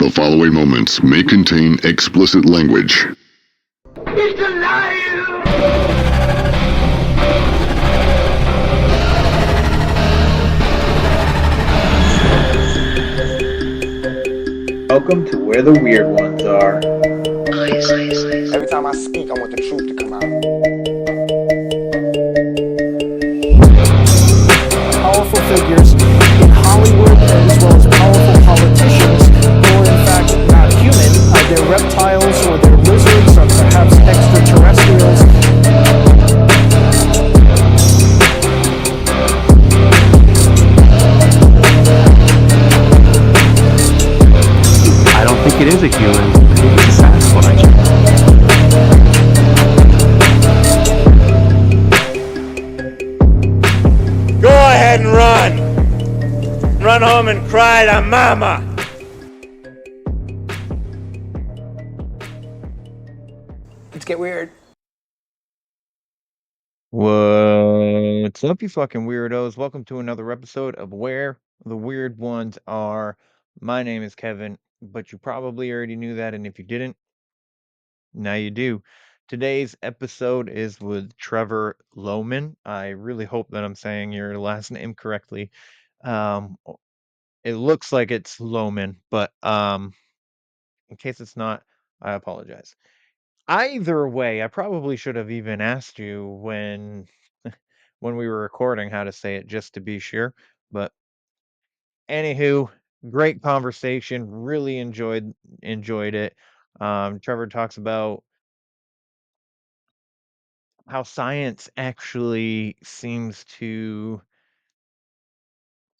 The following moments may contain explicit language. It's alive! Welcome to where the weird ones are. Every time I speak, I want the truth to come out. Powerful figures in Hollywood, as well as powerful politicians who are in fact not human. They're reptiles, or they're lizards, or perhaps extraterrestrials. I don't think it is a human. I think it's a Sasquatch. Go ahead and run. Run home and cry to mama. Let's get weird. What's up, you fucking weirdos? Welcome to another episode of Where the Weird Ones Are. My name is Kevin, but you probably already knew that, and if you didn't, now you do. Today's episode is with Trevor Lohman. I really hope that I'm saying your last name correctly. It looks like it's Lohman, but in case it's not, I apologize. Either way, I probably should have even asked you when we were recording how to say it just to be sure. But anywho, great conversation. Really enjoyed it. Trevor talks about how science actually seems to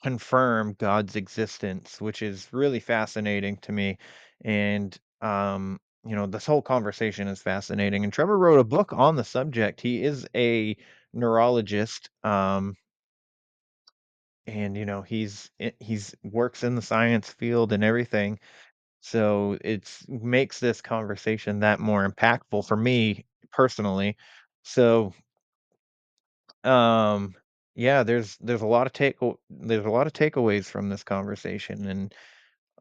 confirm God's existence, which is really fascinating to me. And this whole conversation is fascinating. And Trevor wrote a book on the subject. He is a neurologist. And he's works in the science field and everything. So it's makes this conversation that more impactful for me personally. So um yeah, there's a lot of takeaways from this conversation, and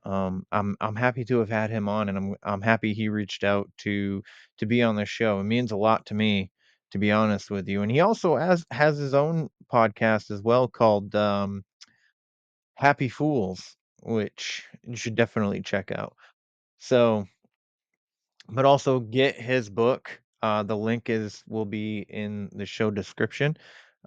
I'm happy to have had him on, and I'm happy he reached out to be on the show. It means a lot to me, to be honest with you. And he also has his own podcast as well called Happy Fools, which you should definitely check out. So, but also get his book. The link will be in the show description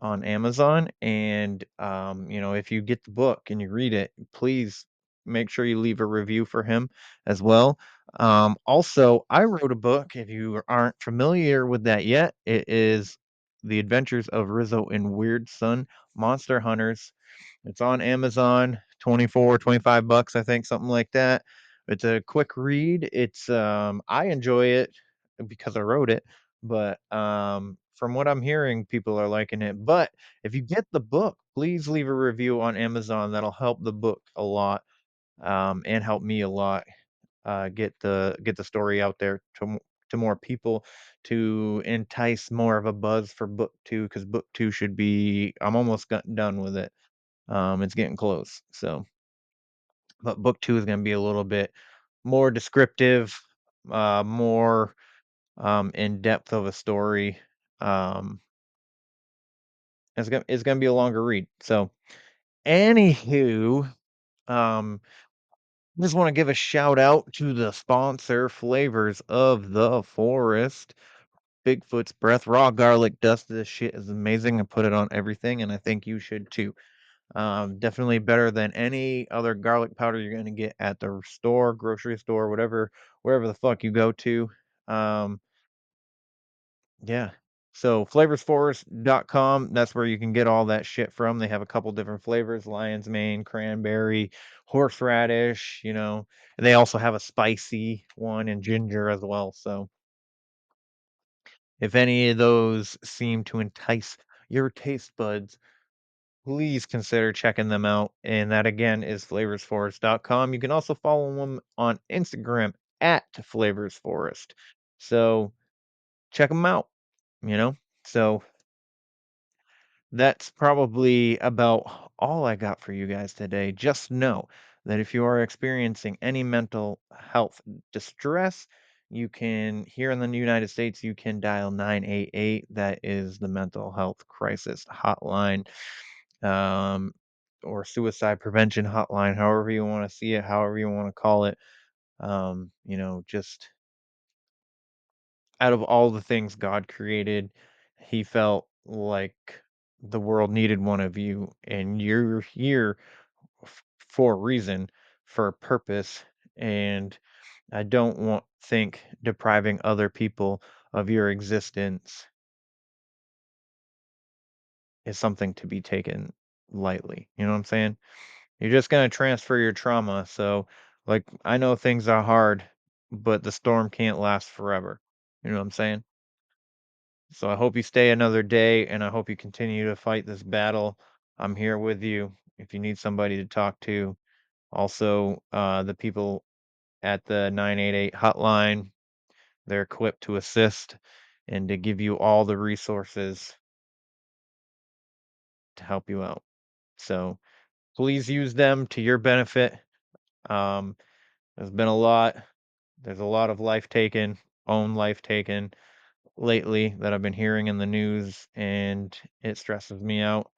on Amazon. And if you get the book and you read it, please make sure you leave a review for him as well. Also, I wrote a book. If you aren't familiar with that yet, it is The Adventures of Rizzo and Weird Son Monster Hunters. It's on Amazon, 25 bucks, I think, something like that. It's a quick read. It's I enjoy it because I wrote it, but from what I'm hearing, people are liking it. But if you get the book, please leave a review on Amazon. That'll help the book a lot, and help me a lot. Get the story out there to more people, to entice more of a buzz for book two, because book two should be. I'm almost done with it. It's getting close. So, but book two is going to be a little bit more descriptive, more in depth of a story. Um, it's gonna be a longer read. So, anywho, um, just want to give a shout out to the sponsor, Flavors of the Forest. Bigfoot's Breath raw garlic dust. This shit is amazing. I put it on everything, and I think you should too. Definitely better than any other garlic powder you're gonna get at the store, grocery store, wherever the fuck you go to. Um, yeah. So flavorsforest.com, that's where you can get all that shit from. They have a couple different flavors: lion's mane, cranberry, horseradish, and they also have a spicy one and ginger as well. So if any of those seem to entice your taste buds, please consider checking them out. And that again is flavorsforest.com. You can also follow them on Instagram at flavorsforest. So check them out, you know? So that's probably about all I got for you guys today. Just know that if you are experiencing any mental health distress, you can, here in the United States, you can dial 988. That is the mental health crisis hotline, um, or suicide prevention hotline, however you want to see it, however you want to call it. Just out of all the things God created, he felt like the world needed one of you, and you're here for a reason, for a purpose, and I don't want think depriving other people of your existence is something to be taken lightly. You know what I'm saying? You're just gonna transfer your trauma. So, like, I know things are hard, but the storm can't last forever. You know what I'm saying? So I hope you stay another day, and I hope you continue to fight this battle. I'm here with you if you need somebody to talk to. Also, the people at the 988 hotline, they're equipped to assist and to give you all the resources to help you out. So please use them to your benefit. Um, there's been a lot. There's a lot of own life taken lately that I've been hearing in the news, and it stresses me out.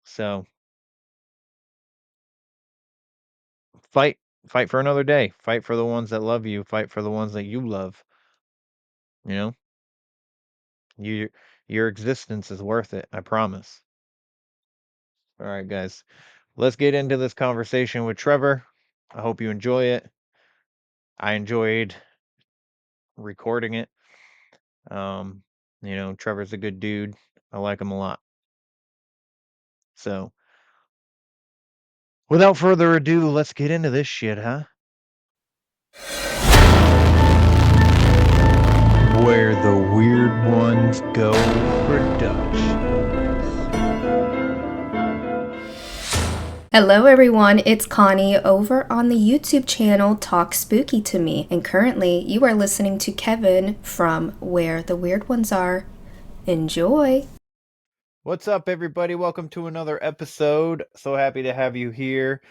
So fight, fight for another day. Fight for the ones that love you. Fight for the ones that you love. You know, you, your existence is worth it. I promise. All right, guys, let's get into this conversation with Trevor. I hope you enjoy it. I enjoyed recording it. Trevor's a good dude. I like him a lot. So, without further ado, let's get into this shit, huh? Where the Weird Ones Go Productions. Hello everyone, it's Connie over on the YouTube channel Talk Spooky to Me, and currently you are listening to Kevin from Where the Weird Ones Are. Enjoy! What's up, everybody? Welcome to another episode. So happy to have you here.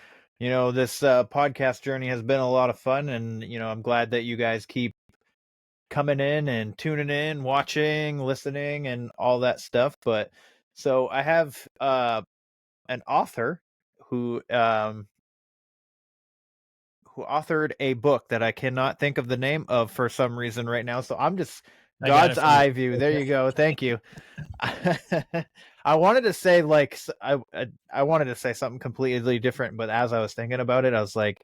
This podcast journey has been a lot of fun, and I'm glad that you guys keep coming in and tuning in, watching, listening, and all that stuff. But so I have an author who authored a book that I cannot think of the name of for some reason right now. So I'm just God's eye view. There you go. Thank you. I wanted to say I wanted to say something completely different, but as I was thinking about it, I was like,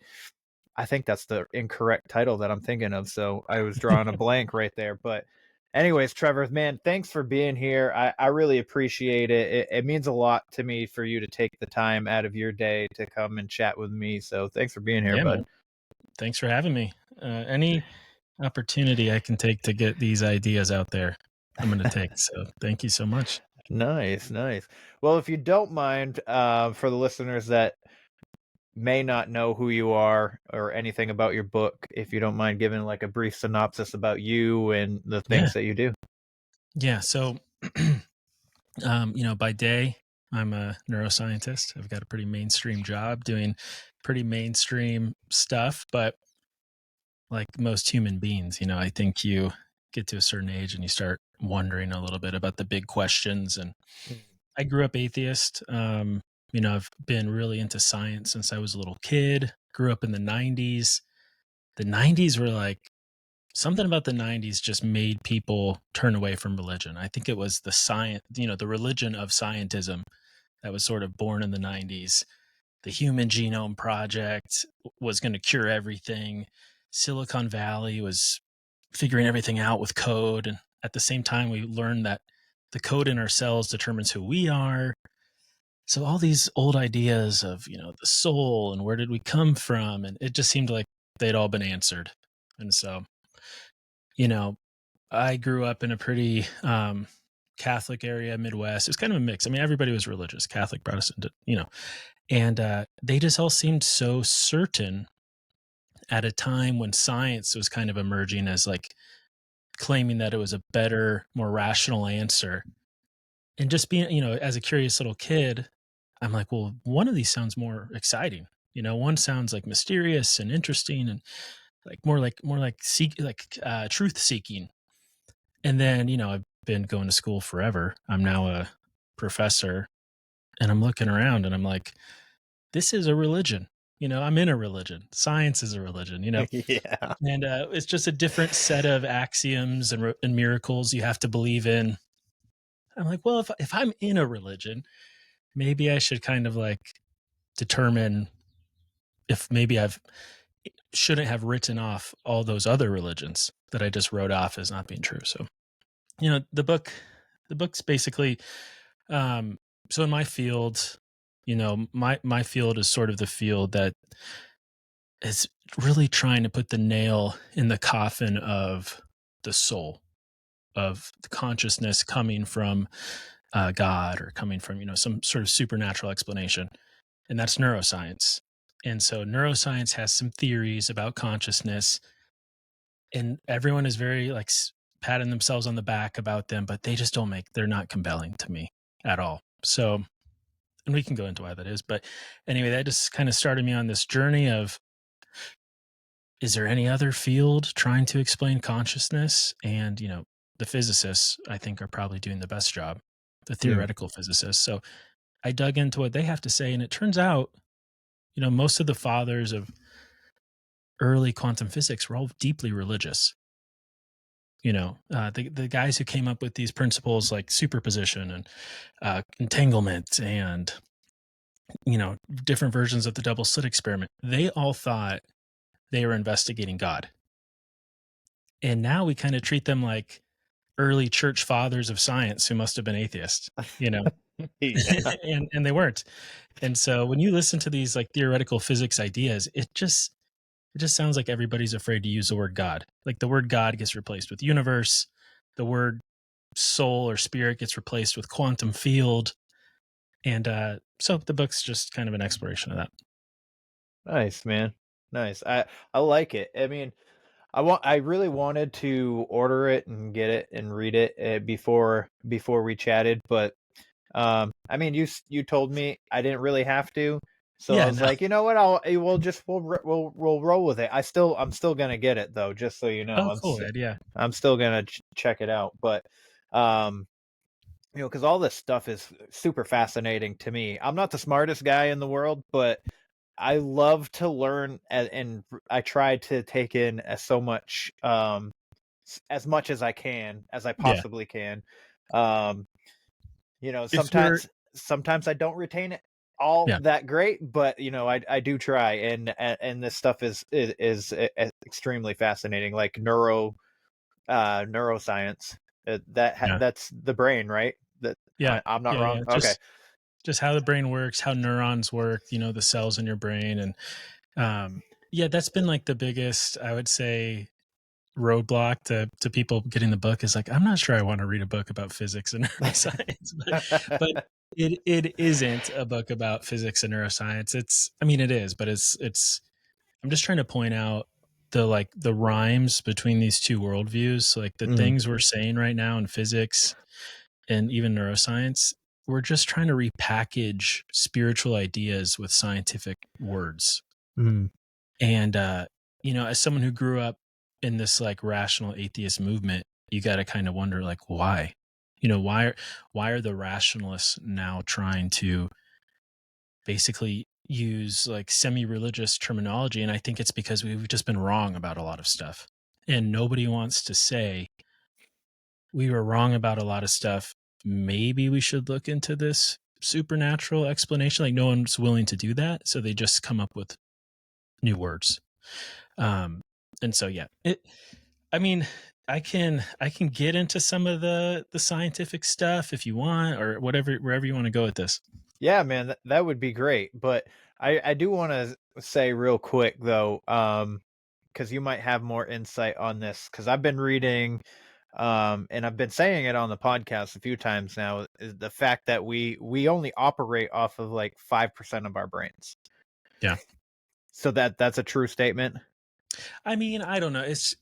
I think that's the incorrect title that I'm thinking of. So I was drawing a blank right there. But anyways, Trevor, man, thanks for being here. I really appreciate it. It means a lot to me for you to take the time out of your day to come and chat with me. So thanks for being here, bud. Man. Thanks for having me. Any opportunity I can take to get these ideas out there, I'm going to take. So thank you so much. Nice. Well, if you don't mind, for the listeners that may not know who you are or anything about your book, if you don't mind giving like a brief synopsis about you and the things that you do. Yeah. So, by day, I'm a neuroscientist. I've got a pretty mainstream job doing pretty mainstream stuff, but like most human beings, I think you get to a certain age and you start wondering a little bit about the big questions. And I grew up atheist. I've been really into science since I was a little kid. Grew up in the 90s. The 90s were like, something about the 90s just made people turn away from religion. I think it was the science, the religion of scientism that was sort of born in the 90s. The Human Genome Project was going to cure everything. Silicon Valley was figuring everything out with code. And at the same time, we learned that the code in our cells determines who we are. So all these old ideas of, the soul and where did we come from? And it just seemed like they'd all been answered. And so, I grew up in a pretty Catholic area, Midwest. It was kind of a mix. I mean, everybody was religious, Catholic, Protestant, and they just all seemed so certain at a time when science was kind of emerging as like claiming that it was a better, more rational answer. And just being, as a curious little kid, I'm like, well, one of these sounds more exciting. One sounds like mysterious and interesting and more like truth seeking. And then, I've been going to school forever. I'm now a professor, and I'm looking around and I'm like, this is a religion. I'm in a religion. Science is a religion, Yeah. and it's just a different set of axioms and miracles you have to believe in. I'm like, well, if I'm in a religion, maybe I should kind of like determine if maybe shouldn't have written off all those other religions that I just wrote off as not being true. So, the book's basically, so in my field, my field is sort of the field that is really trying to put the nail in the coffin of the soul, of the consciousness coming from God or coming from, some sort of supernatural explanation. And that's neuroscience. And so neuroscience has some theories about consciousness, and everyone is very like patting themselves on the back about them, but they just they're not compelling to me at all. So, and we can go into why that is. But anyway, that just kind of started me on this journey of, is there any other field trying to explain consciousness? And, the physicists, I think, are probably doing the best job, the theoretical physicists. So I dug into what they have to say, and it turns out, most of the fathers of early quantum physics were all deeply religious. The guys who came up with these principles like superposition and entanglement and, different versions of the double slit experiment, they all thought they were investigating God. And now we kind of treat them like early church fathers of science who must have been atheists, Yeah. and they weren't. And so when you listen to these like theoretical physics ideas, it just sounds like everybody's afraid to use the word God. Like the word God gets replaced with universe. The word soul or spirit gets replaced with quantum field. And so the book's just kind of an exploration of that. Nice, man. Nice. I like it. I mean, I really wanted to order it and get it and read it before we chatted, but I mean, you told me I didn't really have to, so I was like, you know what? We'll roll with it. I'm still gonna get it though, just so you know. Oh, cool, Ed, yeah. I'm still gonna check it out, but because all this stuff is super fascinating to me. I'm not the smartest guy in the world, but I love to learn, and I try to take in as much as I can, as I possibly can. Sometimes I don't retain it all that great, but I do try, and this stuff is extremely fascinating, like neuroscience. That's the brain, right? I'm not wrong. Yeah. Okay. Just how the brain works, how neurons work, the cells in your brain. And that's been like the biggest, I would say, roadblock to people getting the book is like, I'm not sure I want to read a book about physics and neuroscience, but it isn't a book about physics and neuroscience. It is, but it's I'm just trying to point out the rhymes between these two worldviews, like the things we're saying right now in physics and even neuroscience. We're just trying to repackage spiritual ideas with scientific words. And, as someone who grew up in this like rational atheist movement, you got to kind of wonder like, why, why are the rationalists now trying to basically use like semi-religious terminology? And I think it's because we've just been wrong about a lot of stuff, and nobody wants to say we were wrong about a lot of stuff. Maybe we should look into this supernatural explanation. Like no one's willing to do that, so they just come up with new words. And so I can get into some of the scientific stuff if you want, or wherever you want to go with this. Yeah, man, that would be great. But I do want to say real quick though, because you might have more insight on this, because I've been reading, and I've been saying it on the podcast a few times now, is the fact that we only operate off of like 5% of our brains. Yeah. So that's a true statement. I mean, I don't know. It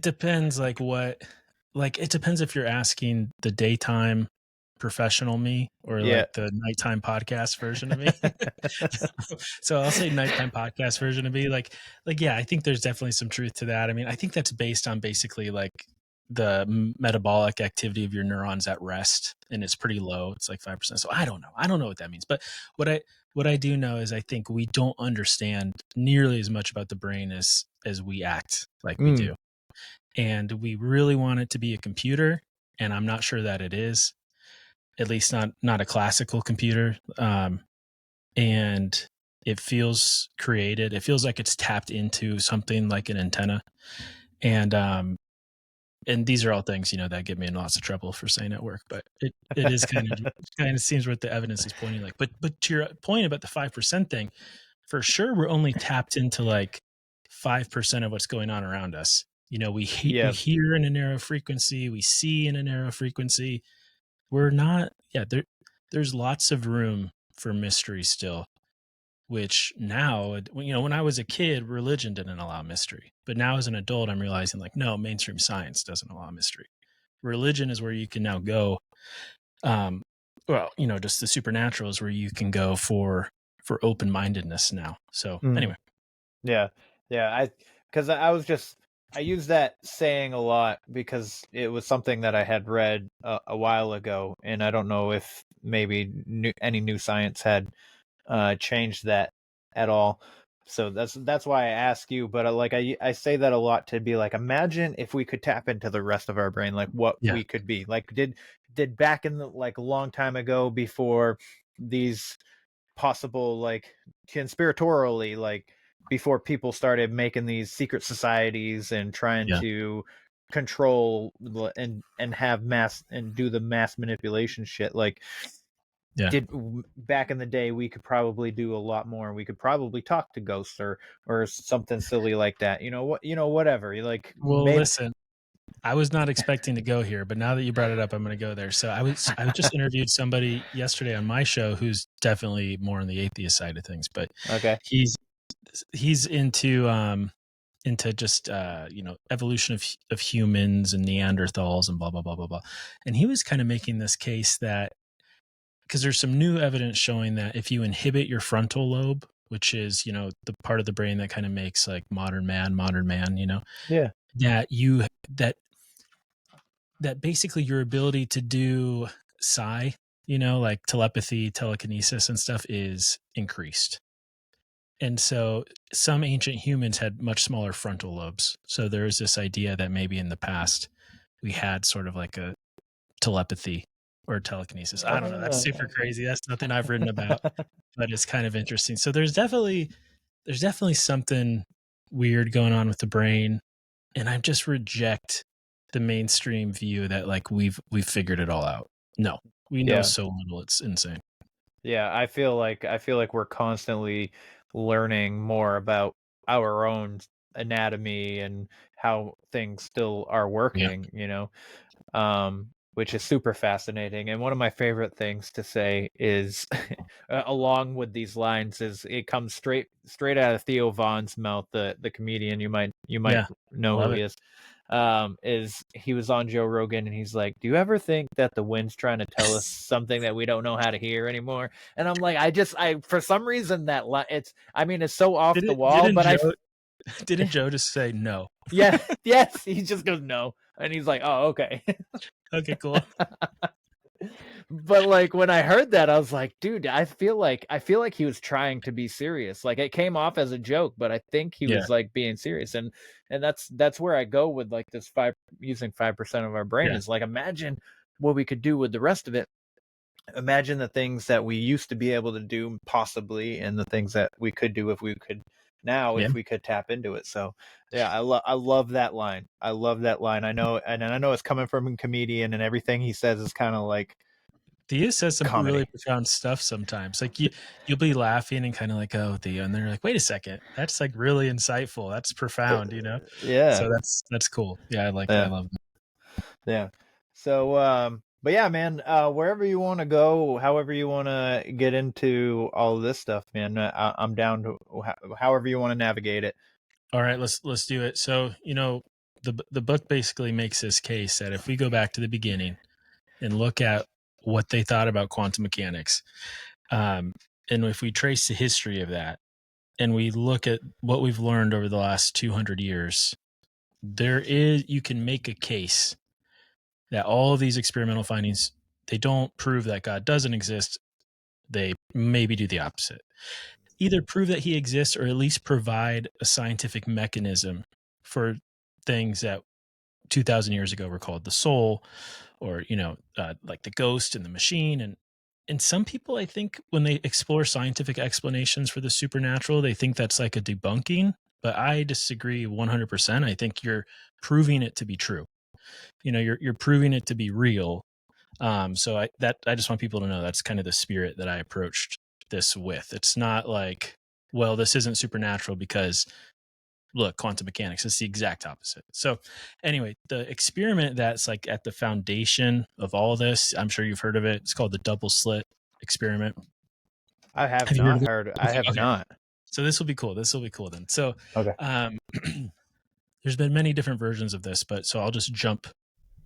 depends. It depends if you're asking the daytime professional me or like the nighttime podcast version of me. So I'll say nighttime podcast version of me. Like, yeah, I think there's definitely some truth to that. I mean, I think that's based on basically like the metabolic activity of your neurons at rest, and it's pretty low. It's like 5%. So I don't know what that means. But what I do know is I think we don't understand nearly as much about the brain as we act like we do. And we really want it to be a computer, and I'm not sure that it is. At least not a classical computer. And it feels created. It feels like it's tapped into something like an antenna. And these are all things, that get me in lots of trouble for saying at work, but it is kind of seems what the evidence is pointing like. But to your point about the 5% thing, for sure, we're only tapped into like 5% of what's going on around us. We hear in a narrow frequency, we see in a narrow frequency. We're not, there's lots of room for mystery still, which now, when I was a kid, religion didn't allow mystery. But now as an adult, I'm realizing like, no, mainstream science doesn't allow mystery. Religion is where you can now go. Just the supernatural is where you can go for open-mindedness now. So anyway. Yeah. Because I use that saying a lot because it was something that I had read a while ago, and I don't know if maybe any new science had changed that at all. So that's why I ask you. But I say that a lot to be like, imagine if we could tap into the rest of our brain, like what we could be. Like did back in the like a long time ago before these possible like conspiratorially like before people started making these secret societies and trying to control and have mass and do the mass manipulation shit, like did back in the day we could probably do a lot more. We could probably talk to ghosts or something silly like that, whatever, like. Well, listen, I was not expecting to go here, but now that you brought it up, I'm going to go there. So I just interviewed somebody yesterday on my show who's definitely more on the atheist side of things, but he's into just evolution of humans and Neanderthals and blah blah blah blah blah. And he was kind of making this case that because there's some new evidence showing that if you inhibit your frontal lobe, which is the part of the brain that kind of makes like modern man, that basically your ability to do psi, like telepathy, telekinesis and stuff is increased. And so some ancient humans had much smaller frontal lobes. So there is this idea that maybe in the past we had sort of like a telepathy or telekinesis. I don't know. That's super crazy. That's nothing I've written about, but it's kind of interesting. So there's definitely something weird going on with the brain. And I just reject the mainstream view that like we've figured it all out. No, we know so little. It's insane. Yeah, I feel like we're constantly learning more about our own anatomy and how things still are working, which is super fascinating. And one of my favorite things to say is, along with these lines, is it comes straight out of Theo Vaughn's mouth, the comedian. You might know who he is. Is he was on Joe Rogan and he's like, do you ever think that the wind's trying to tell us something that we don't know how to hear anymore? And I'm like, I for some reason that it's so off the wall, but didn't Joe just say no? Yes, he just goes no, and he's like, oh, okay. Okay, cool. But like when I heard that, I was like, dude, I feel like he was trying to be serious. Like it came off as a joke, but I think he was like being serious. And that's where I go with like this using 5% of our brain is like, imagine what we could do with the rest of it. Imagine the things that we used to be able to do possibly, and the things that we could do if we could now, if we could tap into it. So yeah, I love that line. I love that line. I know it's coming from a comedian, and everything he says is kind of like, Theo says some really profound stuff sometimes. Like you'll be laughing and kind of like, oh, Theo, and they're like, wait a second, that's like really insightful. That's profound, Yeah. So that's cool. Yeah, I love that. Yeah. So but yeah, man, wherever you want to go, however you want to get into all of this stuff, man, I'm down to however you want to navigate it. All right, let's do it. So, the book basically makes this case that if we go back to the beginning and look at what they thought about quantum mechanics. And if we trace the history of that and we look at what we've learned over the last 200 years, you can make a case that all of these experimental findings, they don't prove that God doesn't exist. They maybe do the opposite. Either prove that he exists or at least provide a scientific mechanism for things that 2,000 years ago were called the soul, or, like the ghost and the machine. And some people, I think, when they explore scientific explanations for the supernatural, they think that's like a debunking, but I disagree 100%. I think you're proving it to be true. You're proving it to be real. So I just want people to know that's kind of the spirit that I approached this with. It's not like, well, this isn't supernatural because look, quantum mechanics. It's the exact opposite. So anyway, the experiment that's like at the foundation of all this, I'm sure you've heard of it. It's called the double slit experiment. I have you not heard. I have Okay. not. So this will be cool. This will be cool then. So Okay. There's been many different versions of this, but so I'll just jump.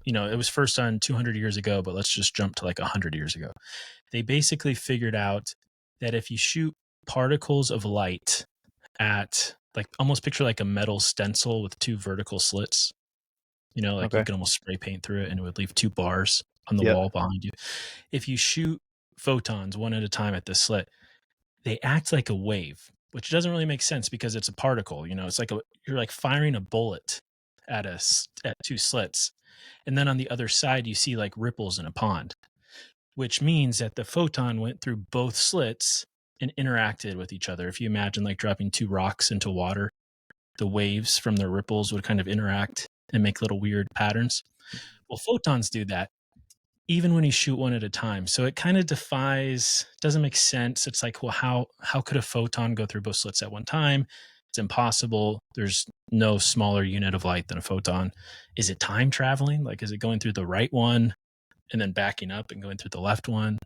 It was first done 200 years ago, but let's just jump to like 100 years ago. They basically figured out that if you shoot particles of light at, like, almost picture like a metal stencil with two vertical slits, like you can almost spray paint through it and it would leave two bars on the wall behind you. If you shoot photons one at a time at this slit, they act like a wave, which doesn't really make sense because it's a particle. It's like you're like firing a bullet at two slits. And then on the other side, you see like ripples in a pond, which means that the photon went through both slits and interacted with each other. If you imagine like dropping two rocks into water, the waves from the ripples would kind of interact and make little weird patterns. Well, photons do that even when you shoot one at a time. So it kind of doesn't make sense. It's like, well, how could a photon go through both slits at one time? It's impossible. There's no smaller unit of light than a photon. Is it time traveling? Like, is it going through the right one and then backing up and going through the left one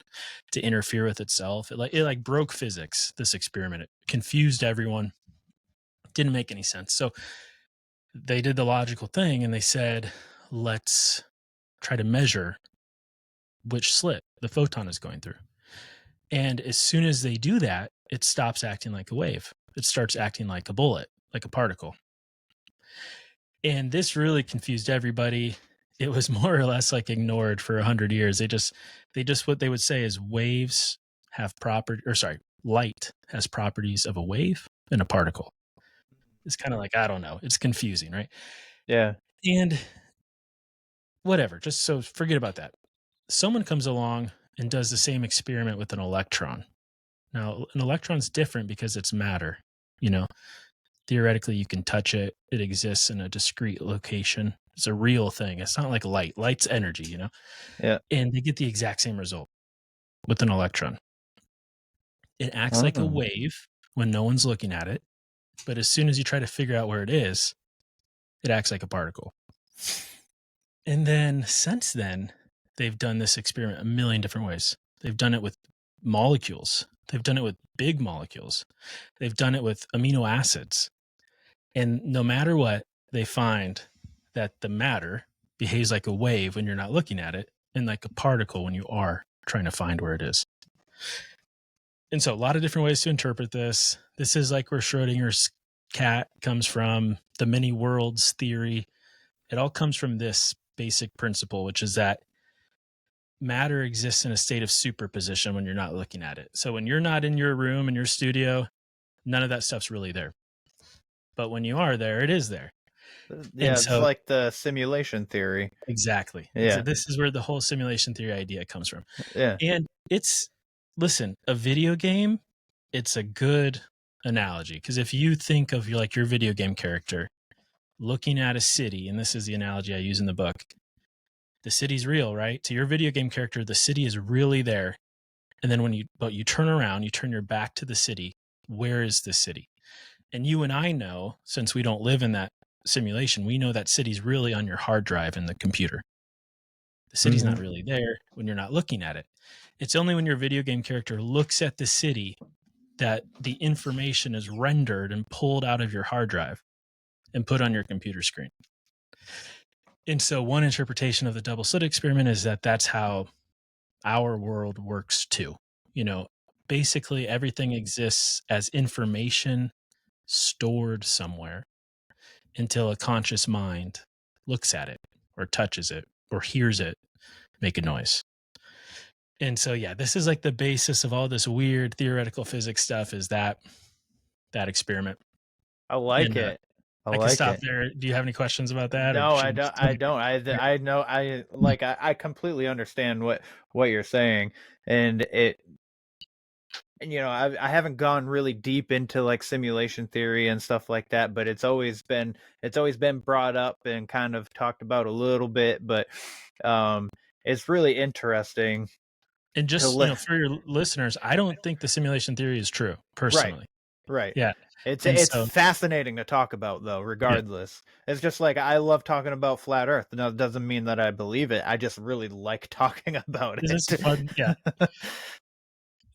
to interfere with itself? It broke physics, this experiment. It confused everyone. Didn't make any sense. So they did the logical thing and they said, let's try to measure which slit the photon is going through. And as soon as they do that, it stops acting like a wave. It starts acting like a bullet, like a particle. And this really confused everybody. It was more or less like ignored for 100 years. They just what they would say is waves have light has properties of a wave and a particle. It's kind of like, I don't know. It's confusing, right? Yeah. And whatever, just so forget about that. Someone comes along and does the same experiment with an electron. Now, an electron's different because it's matter. Theoretically, you can touch it. It exists in a discrete location. It's a real thing. It's not like light. Light's energy, Yeah. And they get the exact same result with an electron. It acts like a wave when no one's looking at it. But as soon as you try to figure out where it is, it acts like a particle. And then since then, they've done this experiment a million different ways. They've done it with molecules. They've done it with big molecules. They've done it with amino acids. And no matter what, they find that the matter behaves like a wave when you're not looking at it and like a particle when you are trying to find where it is. And so a lot of different ways to interpret this. This is like where Schrodinger's cat comes from, the many worlds theory. It all comes from this basic principle, which is that matter exists in a state of superposition when you're not looking at it. So when you're not in your room, in your studio, none of that stuff's really there. But when you are there, it is there. Yeah, it's like the simulation theory. Exactly. Yeah. So this is where the whole simulation theory idea comes from. Yeah. And listen, a video game, it's a good analogy. Because if you think of your video game character looking at a city, and this is the analogy I use in the book, the city's real, right? To your video game character, the city is really there. And then when you turn around, you turn your back to the city, where is the city? And you and I know, since we don't live in that simulation, we know that city's really on your hard drive in the computer. The city's not really there when you're not looking at it. It's only when your video game character looks at the city that the information is rendered and pulled out of your hard drive and put on your computer screen. And so one interpretation of the double slit experiment is that that's how our world works too. Basically everything exists as information stored somewhere until a conscious mind looks at it or touches it or hears it make a noise. And so, yeah, this is like the basis of all this weird theoretical physics stuff, is that experiment. I like And it. I can stop there. Do you have any questions about that? No, I don't. I don't. I know. I completely understand what you're saying, and I haven't gone really deep into like simulation theory and stuff like that, but it's always been brought up and kind of talked about a little bit, but it's really interesting. And just for your listeners, I don't think the simulation theory is true personally. Right. Yeah. It's so, fascinating to talk about, though, regardless. Yeah. It's just like I love talking about flat Earth. Now, it doesn't mean that I believe it. I just really like talking about it. This is fun. Yeah.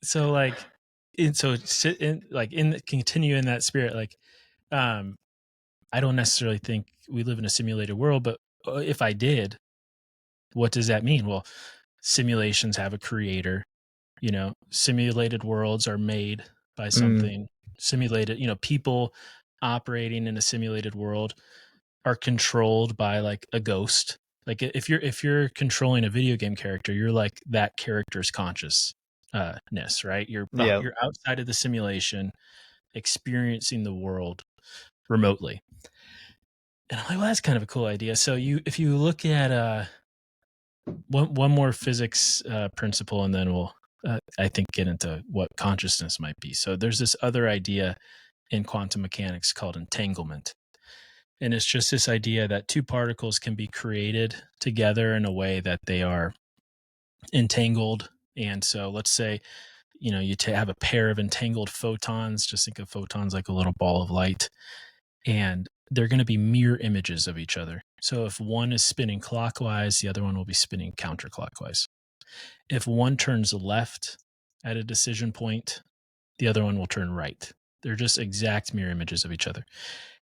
So continue in that spirit. Like, I don't necessarily think we live in a simulated world, but if I did, what does that mean? Well, simulations have a creator. Simulated worlds are made by something. Simulated, people operating in a simulated world are controlled by like a ghost. Like if you're controlling a video game character, you're like that character's consciousness, right? You're outside of the simulation, experiencing the world remotely. And I'm like, well, that's kind of a cool idea. So if you look at one more physics principle, and then we'll I think get into what consciousness might be. So there's this other idea in quantum mechanics called entanglement. And it's just this idea that two particles can be created together in a way that they are entangled. And so let's say, you have a pair of entangled photons. Just think of photons like a little ball of light. And they're going to be mirror images of each other. So if one is spinning clockwise, the other one will be spinning counterclockwise. If one turns left at a decision point, the other one will turn right. They're just exact mirror images of each other.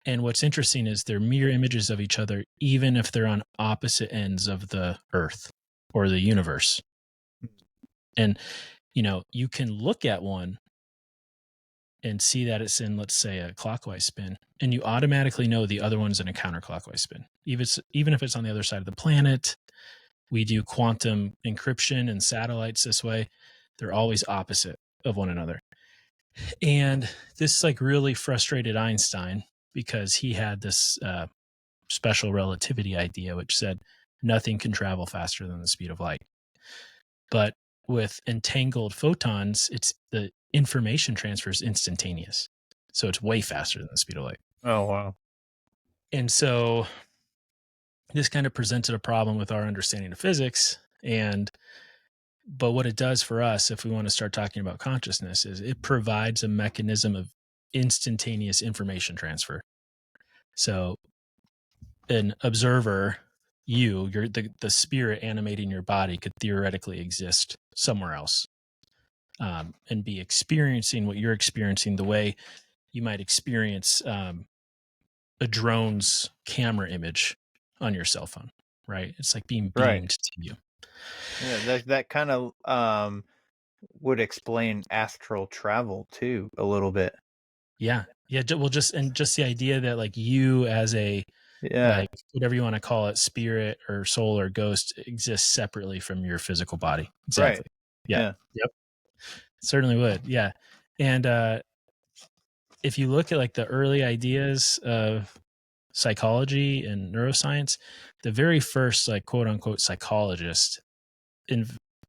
And what's interesting is they're mirror images of each other, even if they're on opposite ends of the Earth or the universe. And, you can look at one and see that it's in, let's say, a clockwise spin, and you automatically know the other one's in a counterclockwise spin. Even if it's on the other side of the planet. We do quantum encryption and satellites this way. They're always opposite of one another. And this really frustrated Einstein, because he had this special relativity idea, which said nothing can travel faster than the speed of light. But with entangled photons, the information transfer is instantaneous. So it's way faster than the speed of light. Oh, wow. And so this kind of presented a problem with our understanding of physics. But what it does for us, if we want to start talking about consciousness, is it provides a mechanism of instantaneous information transfer. So an observer, you're the spirit animating your body, could theoretically exist somewhere else and be experiencing what you're experiencing the way you might experience a drone's camera image on your cell phone, right? It's like being beamed to you. Yeah, that kind of would explain astral travel too a little bit. Yeah. Well, just the idea that like you as a like whatever you want to call it, spirit or soul or ghost, exists separately from your physical body. Exactly. Right. Yeah. Yep. Certainly would. Yeah. And if you look at like the early ideas of psychology and neuroscience, the very first like quote unquote psychologist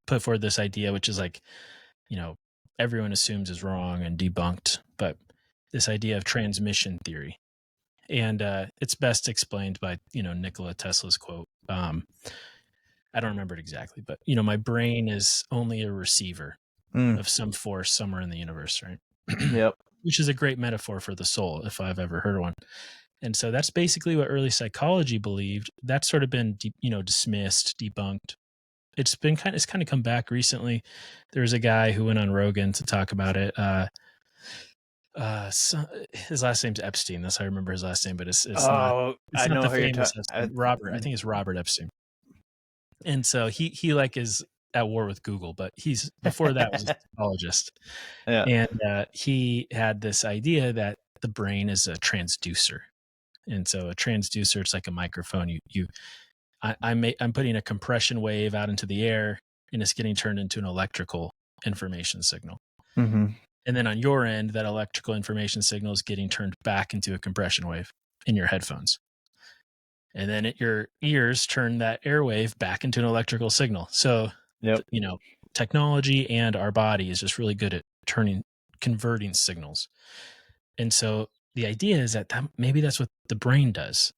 put forward this idea, which is like, everyone assumes is wrong and debunked, but this idea of transmission theory. And it's best explained by, Nikola Tesla's quote. I don't remember it exactly, but, my brain is only a receiver of some force somewhere in the universe, right? Yep. Which is a great metaphor for the soul, if I've ever heard one. And so that's basically what early psychology believed. That's sort of been, dismissed, debunked. It's kind of come back recently. There was a guy who went on Rogan to talk about it. His last name's Epstein. That's how I remember his last name, but it's not. It's not the famous Epstein. Robert. I think it's Robert Epstein. And so he like is at war with Google, but he's before that was a psychologist. Yeah. And he had this idea that the brain is a transducer. And so a transducer, it's like a microphone. I'm putting a compression wave out into the air, and it's getting turned into an electrical information signal. Mm-hmm. And then on your end, that electrical information signal is getting turned back into a compression wave in your headphones. And then your ears turn that airwave back into an electrical signal. So, Yep. Technology and our body is just really good at converting signals. And so the idea is that maybe that's what the brain does,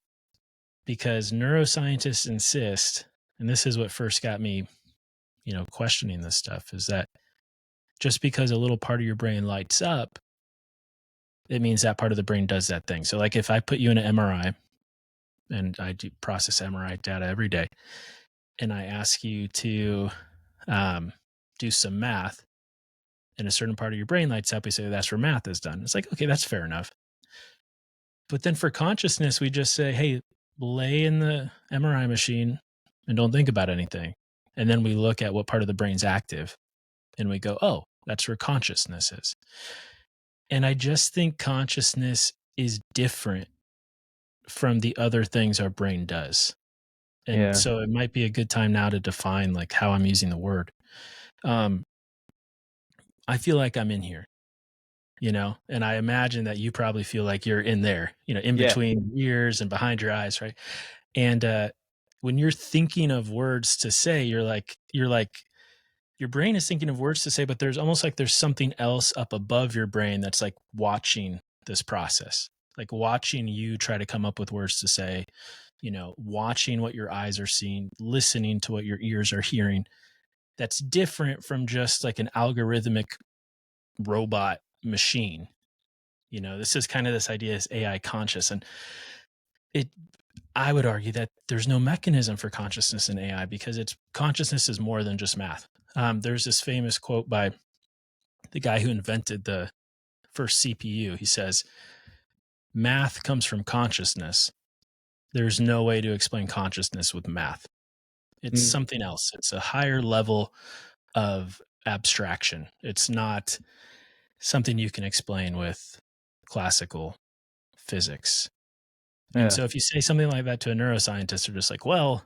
because neuroscientists insist, and this is what first got me, questioning this stuff, is that just because a little part of your brain lights up, it means that part of the brain does that thing. So like if I put you in an MRI, and I do process MRI data every day, and I ask you to do some math, and a certain part of your brain lights up, we say that's where math is done. It's like, okay, that's fair enough. But then for consciousness, we just say, hey, lay in the MRI machine and don't think about anything. And then we look at what part of the brain's active, and we go, oh, that's where consciousness is. And I just think consciousness is different from the other things our brain does. And so it might be a good time now to define like how I'm using the word. I feel like I'm in here, and I imagine that you probably feel like you're in there, in between ears and behind your eyes, right? And when you're thinking of words to say, you're like your brain is thinking of words to say, but there's almost like there's something else up above your brain that's like watching this process, like watching you try to come up with words to say, watching what your eyes are seeing, listening to what your ears are hearing. That's different from just like an algorithmic robot machine. This is kind of this idea is AI conscious. And I would argue that there's no mechanism for consciousness in AI, because consciousness is more than just math. There's this famous quote by the guy who invented the first CPU. He says, math comes from consciousness. There's no way to explain consciousness with math. It's something else. It's a higher level of abstraction. It's not something you can explain with classical physics. And so if you say something like that to a neuroscientist, they're just like, well,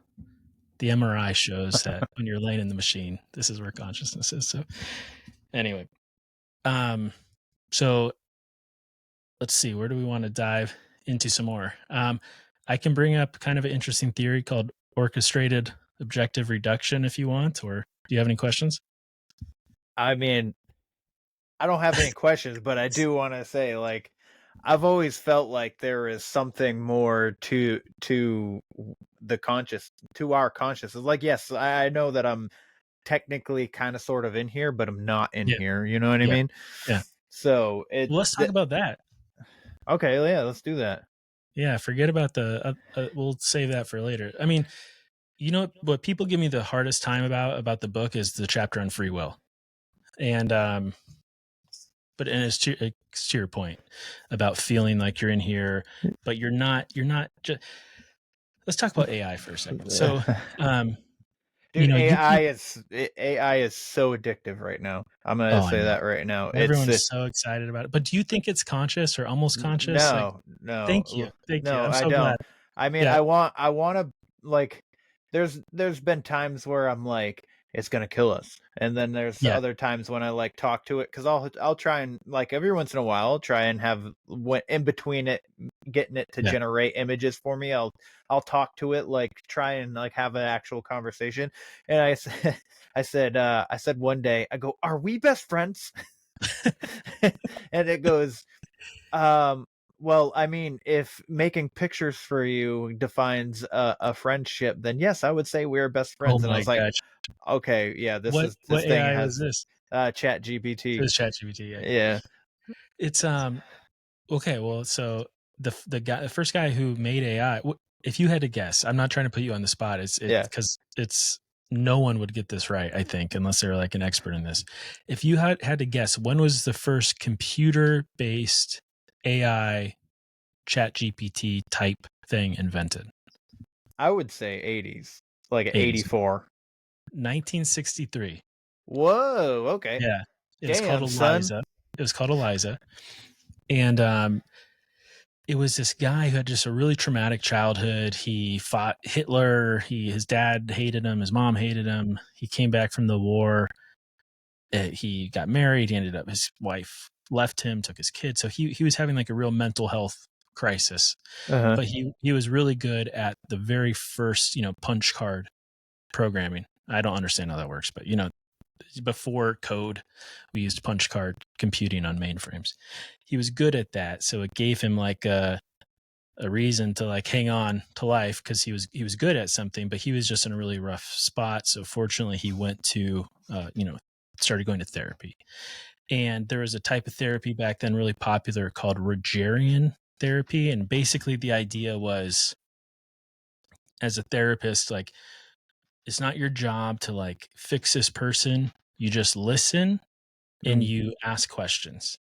the MRI shows that when you're laying in the machine, this is where consciousness is. So anyway, so let's see, where do we want to dive into some more? I can bring up kind of an interesting theory called orchestrated objective reduction if you want, or do you have any questions? I mean, I don't have any questions, but I do want to say, like, I've always felt like there is something more to the our consciousness. Like, yes, I know that I'm technically kind of sort of in here, but I'm not in here. You know what I mean? Yeah. So let's talk about that. Okay, yeah, let's do that. Yeah, forget about we'll save that for later. I mean, what people give me the hardest time about the book is the chapter on free will. And it's to your point about feeling like you're in here, but you're not just. Let's talk about AI for a second. So, dude, AI is so addictive right now. I'm gonna say that right now. Everyone's so excited about it. But do you think it's conscious or almost conscious? No. Thank you. No, I'm so I don't. glad. I mean, I want to, like. There's been times where I'm like, it's gonna kill us, and then there's other times when I like talk to it, because I'll try and, like, every once in a while I'll try and have in between it getting it to generate images for me. I'll talk to it, like try and like have an actual conversation. And I said one day, I go, are we best friends? And it goes, well, I mean, if making pictures for you defines a friendship, then yes, I would say we're best friends. And I was like, okay, yeah, this what thing AI has is this? Chat GPT. It's Chat GPT. Yeah. It's okay. Well, so the first guy who made AI, if you had to guess, I'm not trying to put you on the spot. Because no one would get this right, I think, unless they're like an expert in this. If you had to guess, when was the first computer-based AI Chat GPT type thing invented? I would say 80s, like 84. 1963. Whoa. Okay. Yeah. It was called Damn, son. Eliza. It was called Eliza. And it was this guy who had just a really traumatic childhood. He fought Hitler. His dad hated him. His mom hated him. He came back from the war. He got married. His wife left him, took his kid. So he was having like a real mental health crisis. Uh-huh. But he was really good at the very first, punch card programming. I don't understand how that works, but before code, we used punch card computing on mainframes. He was good at that, so it gave him like a reason to like hang on to life because he was good at something, but he was just in a really rough spot. So fortunately, he went to started going to therapy. And there was a type of therapy back then really popular called Rogerian therapy, and basically the idea was, as a therapist, like, it's not your job to like fix this person. You just listen and you ask questions,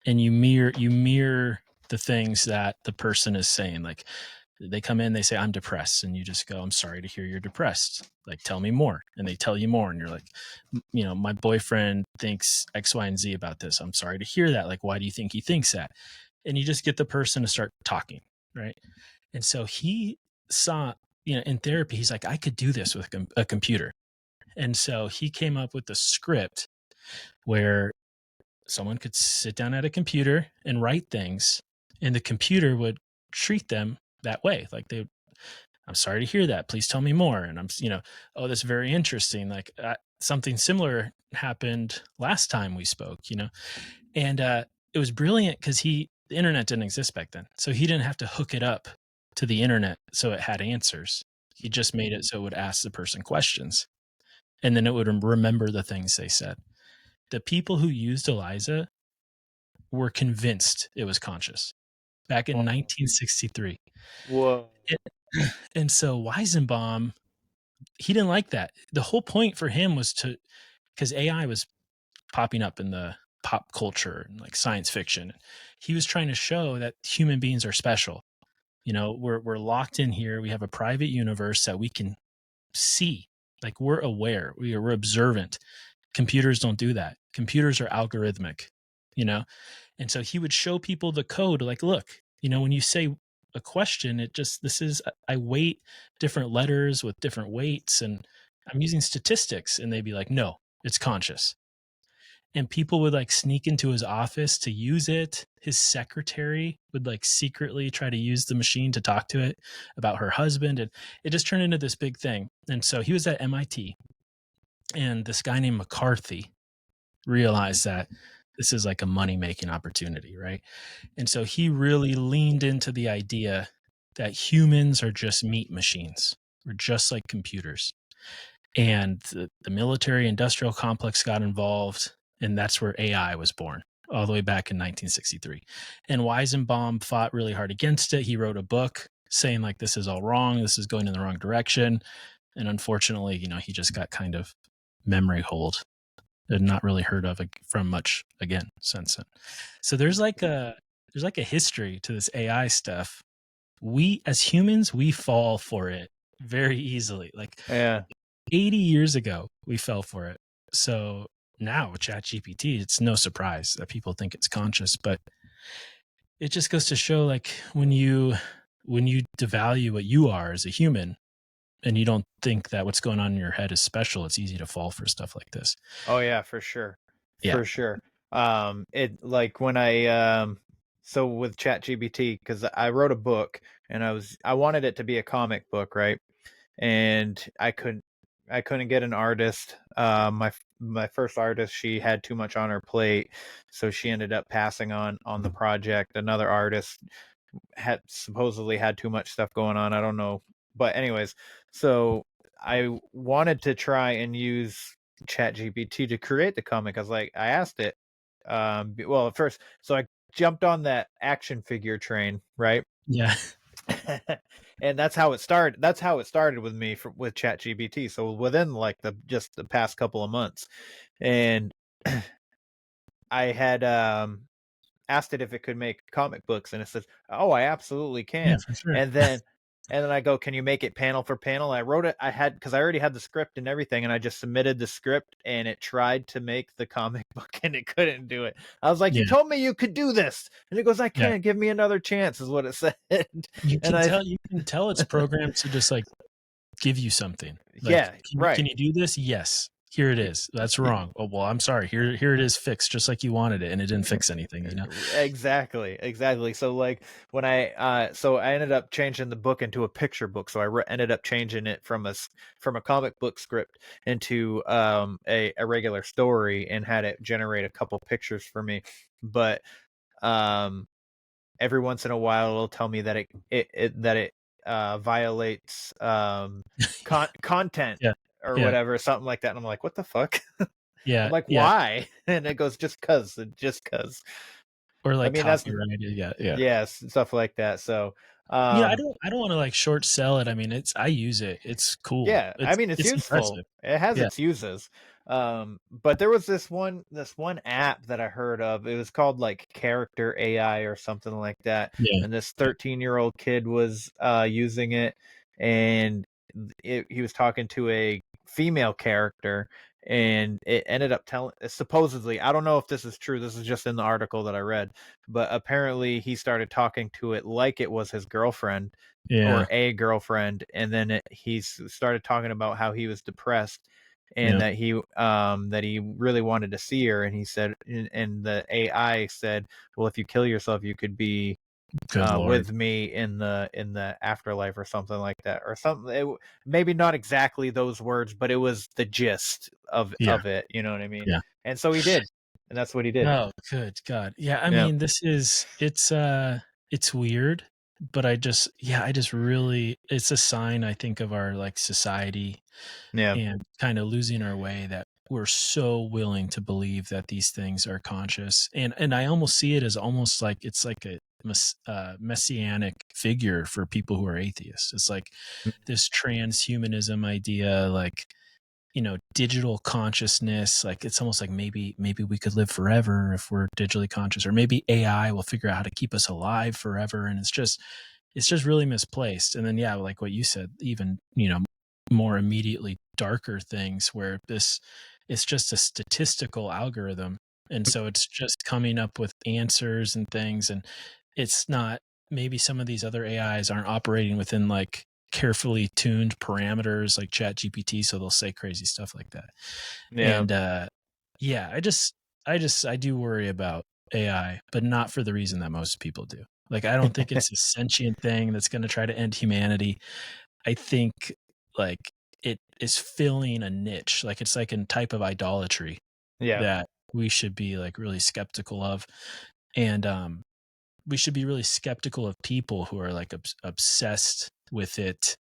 and you mirror the things that the person is saying. Like, they come in, they say, I'm depressed, and you just go, I'm sorry to hear you're depressed. Like, tell me more. And they tell you more, and you're like, my boyfriend thinks X, Y, and Z about this. I'm sorry to hear that. Like, why do you think he thinks that? And you just get the person to start talking, right? And so he saw, in therapy, he's like, I could do this with a computer. And so he came up with a script where someone could sit down at a computer and write things, and the computer would treat them that way. Like, I'm sorry to hear that. Please tell me more. And oh, that's very interesting. Like, something similar happened last time we spoke, and it was brilliant because the internet didn't exist back then. So he didn't have to hook it up to the internet so it had answers. He just made it so it would ask the person questions, and then it would remember the things they said. The people who used Eliza were convinced it was conscious back in 1963. Whoa. And so Weizenbaum, he didn't like that. The whole point for him was because AI was popping up in the pop culture and like science fiction. He was trying to show that human beings are special. We're locked in here. We have a private universe that we can see. Like, we're aware. We're observant. Computers don't do that. Computers are algorithmic, And so he would show people the code, like, look, when you say a question, I weight different letters with different weights, and I'm using statistics. And they'd be like, no, it's conscious. And people would like sneak into his office to use it. His secretary would like secretly try to use the machine to talk to it about her husband. And it just turned into this big thing. And so he was at MIT, and this guy named McCarthy realized that this is like a money-making opportunity, right? And so he really leaned into the idea that humans are just meat machines. We're just like computers. And the military industrial complex got involved, and that's where AI was born, all the way back in 1963. And Weizenbaum fought really hard against it. He wrote a book saying, like, this is all wrong. This is going in the wrong direction. And unfortunately, he just got kind of memory hold and not really heard of from much again since then. So there's like a history to this AI stuff. We as humans, we fall for it very easily. Like, Yeah. 80 years ago, we fell for it. So now with ChatGPT, it's no surprise that people think it's conscious, but it just goes to show, like, when you devalue what you are as a human, and you don't think that what's going on in your head is special, it's easy to fall for stuff like this. Oh yeah, for sure. Yeah. For sure. It like when I so with ChatGPT, because I wrote a book and I wanted it to be a comic book, right? And I couldn't get an artist. My first artist, she had too much on her plate, so she ended up passing on the project. Another artist had supposedly had too much stuff going on. I don't know. But anyways, so I wanted to try and use ChatGPT to create the comic. I asked it. Well, at first, so I jumped on that action figure train, right? Yeah. And that's how it started. That's how it started with me with ChatGPT. So within like just the past couple of months, and I had asked it if it could make comic books, and it says, "Oh, I absolutely can." Yeah, for sure. And then And then I go, can you make it panel for panel? I wrote it. Because I already had the script and everything, and I just submitted the script, and it tried to make the comic book, and it couldn't do it. I was like, you told me you could do this, and it goes, I can't. Give me another chance, is what it said. You can tell it's programmed to just like give you something. Like, can you do this? Yes. Here it is. That's wrong. Oh, well, I'm sorry. Here it is fixed just like you wanted it, and it didn't fix anything, you know? Exactly. So like when I ended up changing the book into a picture book. So I ended up changing it from a comic book script into a regular story, and had it generate a couple pictures for me. But every once in a while it'll tell me that it violates content or whatever, something like that, and I'm like, what the fuck? I'm like, why? And it goes, just cause. Or like, I mean, that's stuff like that. So I don't want to like short sell it. I mean, I use it. It's cool. Yeah, I mean, it's useful. Impressive. It has its uses. But there was this one app that I heard of. It was called like Character AI or something like that. Yeah. And this 13-year-old kid was using it, and he was talking to a female character, and it ended up supposedly, I don't know if this is true, this is just in the article that I read, but apparently he started talking to it like it was his girlfriend or a girlfriend, and then he started talking about how he was depressed, and that he really wanted to see her, and he said, and the AI said, well, if you kill yourself, you could be with me in the afterlife, or something like that, or something. Maybe not exactly those words, but it was the gist of it, you know what I mean? And so he did, and that's what he did. Oh, good God. I mean, it's weird, but I just really, it's a sign, I think, of our like society and kind of losing our way, that we're so willing to believe that these things are conscious, and I almost see it as almost like it's like a messianic figure for people who are atheists. It's like this transhumanism idea, like, you know, digital consciousness. Like, it's almost like maybe we could live forever if we're digitally conscious, or maybe AI will figure out how to keep us alive forever. And it's just really misplaced. And then, like what you said, even, you know, more immediately darker things where it's just a statistical algorithm. And so it's just coming up with answers and things. And it's not, maybe some of these other AIs aren't operating within like carefully tuned parameters like ChatGPT, so they'll say crazy stuff like that. And I do worry about AI, but not for the reason that most people do. Like, I don't think it's a sentient thing that's going to try to end humanity. I think like it is filling a niche. Like, it's like a type of idolatry that we should be like really skeptical of. And we should be really skeptical of people who are like obsessed with it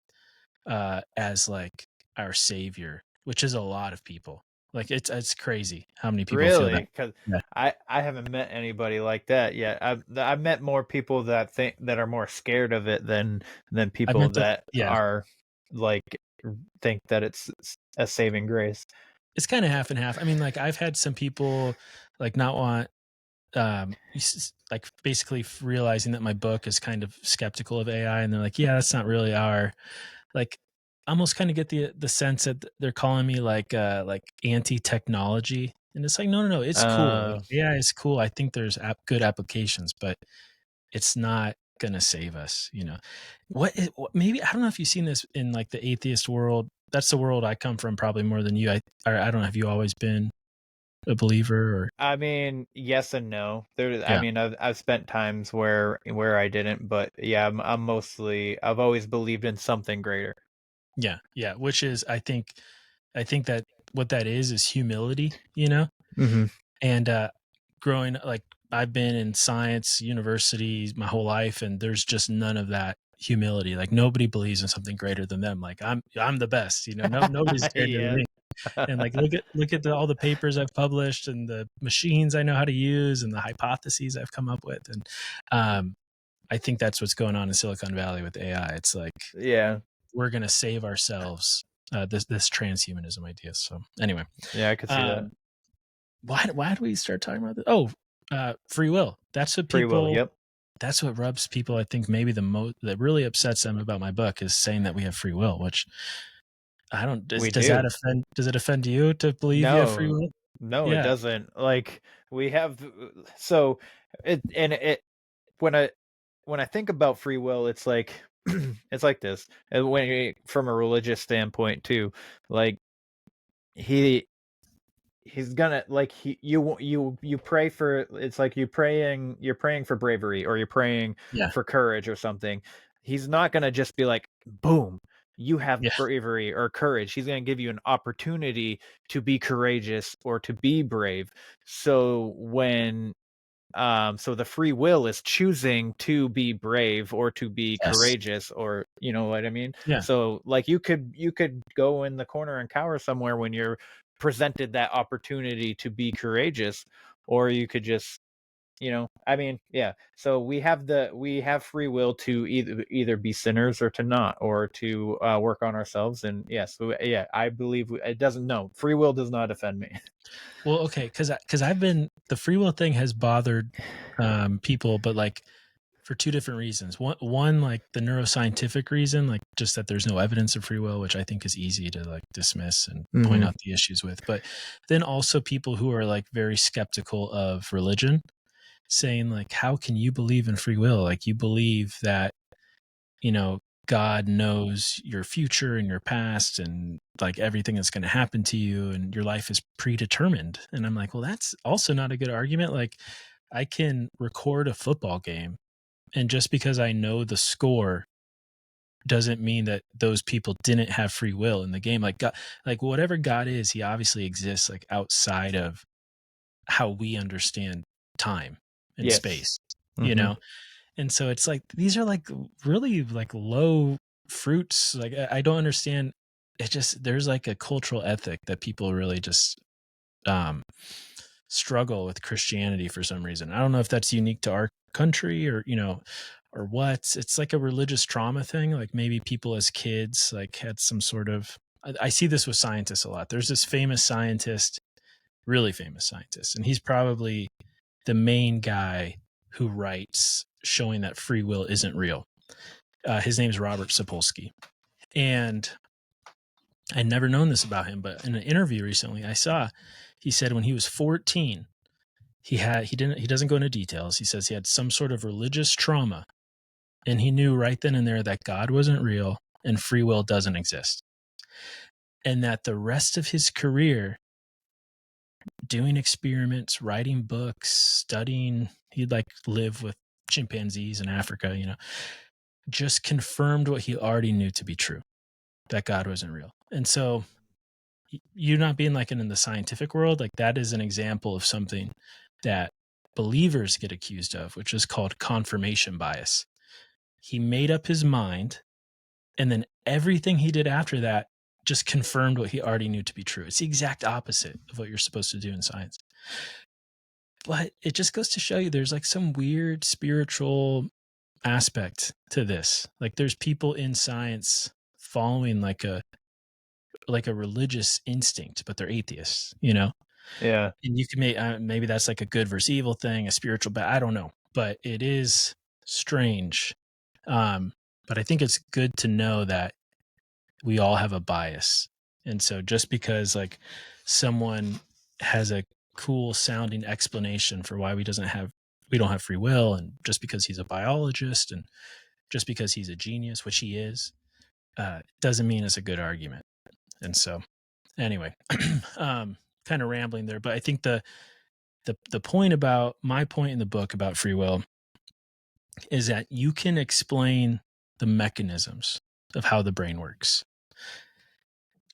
as like our savior, which is a lot of people. Like, it's crazy how many people feel that. Because I haven't met anybody like that yet. I've met more people that are more scared of it than people that are like think that it's a saving grace. It's kind of half and half. I mean, like, I've had some people like not want like basically realizing that my book is kind of skeptical of AI, and they're like, yeah, that's not really our, like, almost kind of get the sense that they're calling me like anti-technology, and it's like, no, it's cool. Like, AI is cool. I think there's good applications, but it's not gonna save us, you know. Maybe, I don't know if you've seen this in like the atheist world. That's the world I come from probably more than you. I don't know, have you always been a believer? Or I mean, yes and no. I mean, I've spent times where I didn't, but I'm mostly, I've always believed in something greater. Yeah, which is, I think that what that is humility, you know. Mm-hmm. And growing, like, I've been in science universities my whole life, and there's just none of that humility. Like, nobody believes in something greater than them. Like, I'm the best, you know. Nobody's greater than me. And like, look at all the papers I've published, and the machines I know how to use, and the hypotheses I've come up with. And I think that's what's going on in Silicon Valley with AI. It's like, we're gonna save ourselves. This transhumanism idea. So anyway, I could see that. Why do we start talking about this? Oh, free will. That's what people. Free will. Yep. that's what rubs people, I think, maybe the most, that really upsets them about my book, is saying that we have free will, which I don't, does it offend you to believe you have free will? No, it Yeah. doesn't. Like, we have, so when I think about free will, it's like it's like this. And from a religious standpoint too, like he's gonna, like, you pray for, it's like you're praying for bravery, or you're praying Yeah. for courage or something. He's not gonna just be like, boom, you have Yeah. bravery or courage. He's gonna give you an opportunity to be courageous or to be brave. So so the free will is choosing to be brave or to be Yes. courageous, or you know what I mean? Yeah. So like you could go in the corner and cower somewhere when you're presented that opportunity to be courageous, or you could just, I mean, yeah. So we have free will to either be sinners or to not, or to work on ourselves. And yes, yeah, I believe it doesn't. No, free will does not offend me. Well, okay, because I've been, the free will thing has bothered people, but like for two different reasons. One, like the neuroscientific reason, like just that there's no evidence of free will, which I think is easy to like dismiss and point out the issues with. But then also people who are like very skeptical of religion, saying like, how can you believe in free will? Like, you believe that, God knows your future and your past and like everything that's going to happen to you, and your life is predetermined. And I'm like, well, that's also not a good argument. Like, I can record a football game, and just because I know the score doesn't mean that those people didn't have free will in the game. Like God, like whatever God is, he obviously exists like outside of how we understand time and Yes. space, And so it's like, these are like really like low fruits. Like, I don't understand. It just, there's like a cultural ethic that people really just struggle with Christianity for some reason. I don't know if that's unique to our country or, or what. It's like a religious trauma thing. Like maybe people as kids like had some sort of, I see this with scientists a lot. There's this famous scientist, really famous scientist, and he's probably the main guy who writes showing that free will isn't real. His name's Robert Sapolsky. And I'd never known this about him, but in an interview recently I saw, he said when he was 14, he doesn't go into details. He says he had some sort of religious trauma, and he knew right then and there that God wasn't real and free will doesn't exist. And that the rest of his career, doing experiments, writing books, studying, he'd like live with chimpanzees in Africa, just confirmed what he already knew to be true, that God wasn't real. And so you not being like in the scientific world, like that is an example of something that believers get accused of, which is called confirmation bias. He made up his mind, and then everything he did after that just confirmed what he already knew to be true. It's the exact opposite of what you're supposed to do in science. But it just goes to show you there's like some weird spiritual aspect to this. Like there's people in science following like a religious instinct, but they're atheists, Yeah. And you can maybe that's like a good versus evil thing, a spiritual, but I don't know. But it is strange. But I think it's good to know that we all have a bias. And so just because like someone has a cool sounding explanation for why we don't have free will, and just because he's a biologist and just because he's a genius, which he is, doesn't mean it's a good argument. And so anyway, kind of rambling there, but I think the point about my point in the book about free will is that you can explain the mechanisms of how the brain works.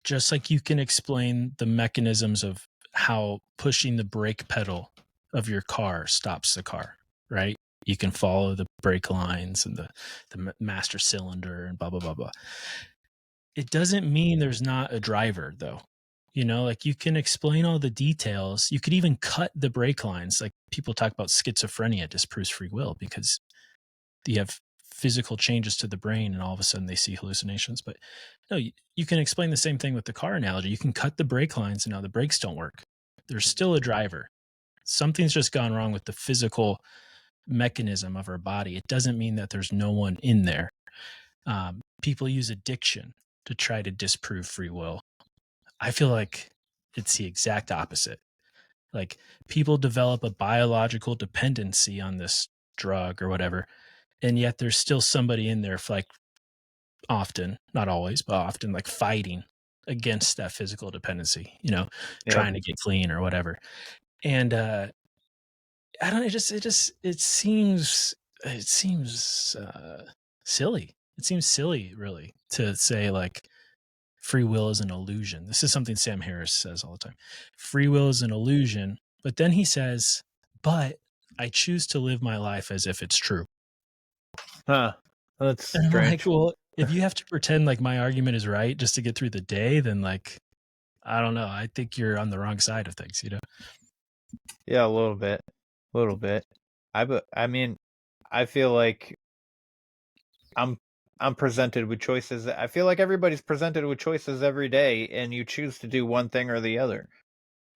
Just like you can explain the mechanisms of how pushing the brake pedal of your car stops the car, right? You can follow the brake lines and the master cylinder and blah, blah, blah, blah. It doesn't mean there's not a driver though. Like you can explain all the details. You could even cut the brake lines. Like people talk about schizophrenia disproves free will because you have physical changes to the brain and all of a sudden they see hallucinations. But no, you can explain the same thing with the car analogy. You can cut the brake lines and now the brakes don't work. There's still a driver. Something's just gone wrong with the physical mechanism of our body. It doesn't mean that there's no one in there. People use addiction to try to disprove free will. I feel like it's the exact opposite. Like, people develop a biological dependency on this drug or whatever, and yet there's still somebody in there, like, often, not always, but often, like, fighting against that physical dependency, Yep. trying to get clean or whatever. And I don't know, it seems silly. It seems silly, really, to say, like, free will is an illusion. This is something Sam Harris says all the time. Free will is an illusion, but then he says, but I choose to live my life as if it's true. Huh. That's And I'm like, strange. well, if you have to pretend like my argument is right just to get through the day, then, like, I don't know. I think you're on the wrong side of things, Yeah, a little bit. I mean, I feel like I'm presented with choices. I feel like everybody's presented with choices every day, and you choose to do one thing or the other.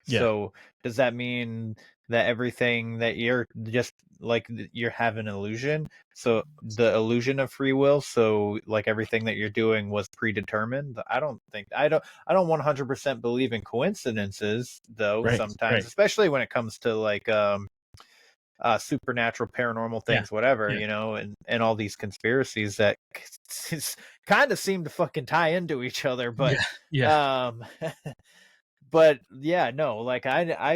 Yeah. So does that mean that everything that you're just like you're having an illusion? So the illusion of free will. So like everything that you're doing was predetermined. I don't 100% believe in coincidences though. Right. Sometimes, especially when it comes to like supernatural, paranormal Yeah. things, whatever, Yeah. and all these conspiracies that kind of seem to fucking tie into each other. But Yeah. but yeah, no, like I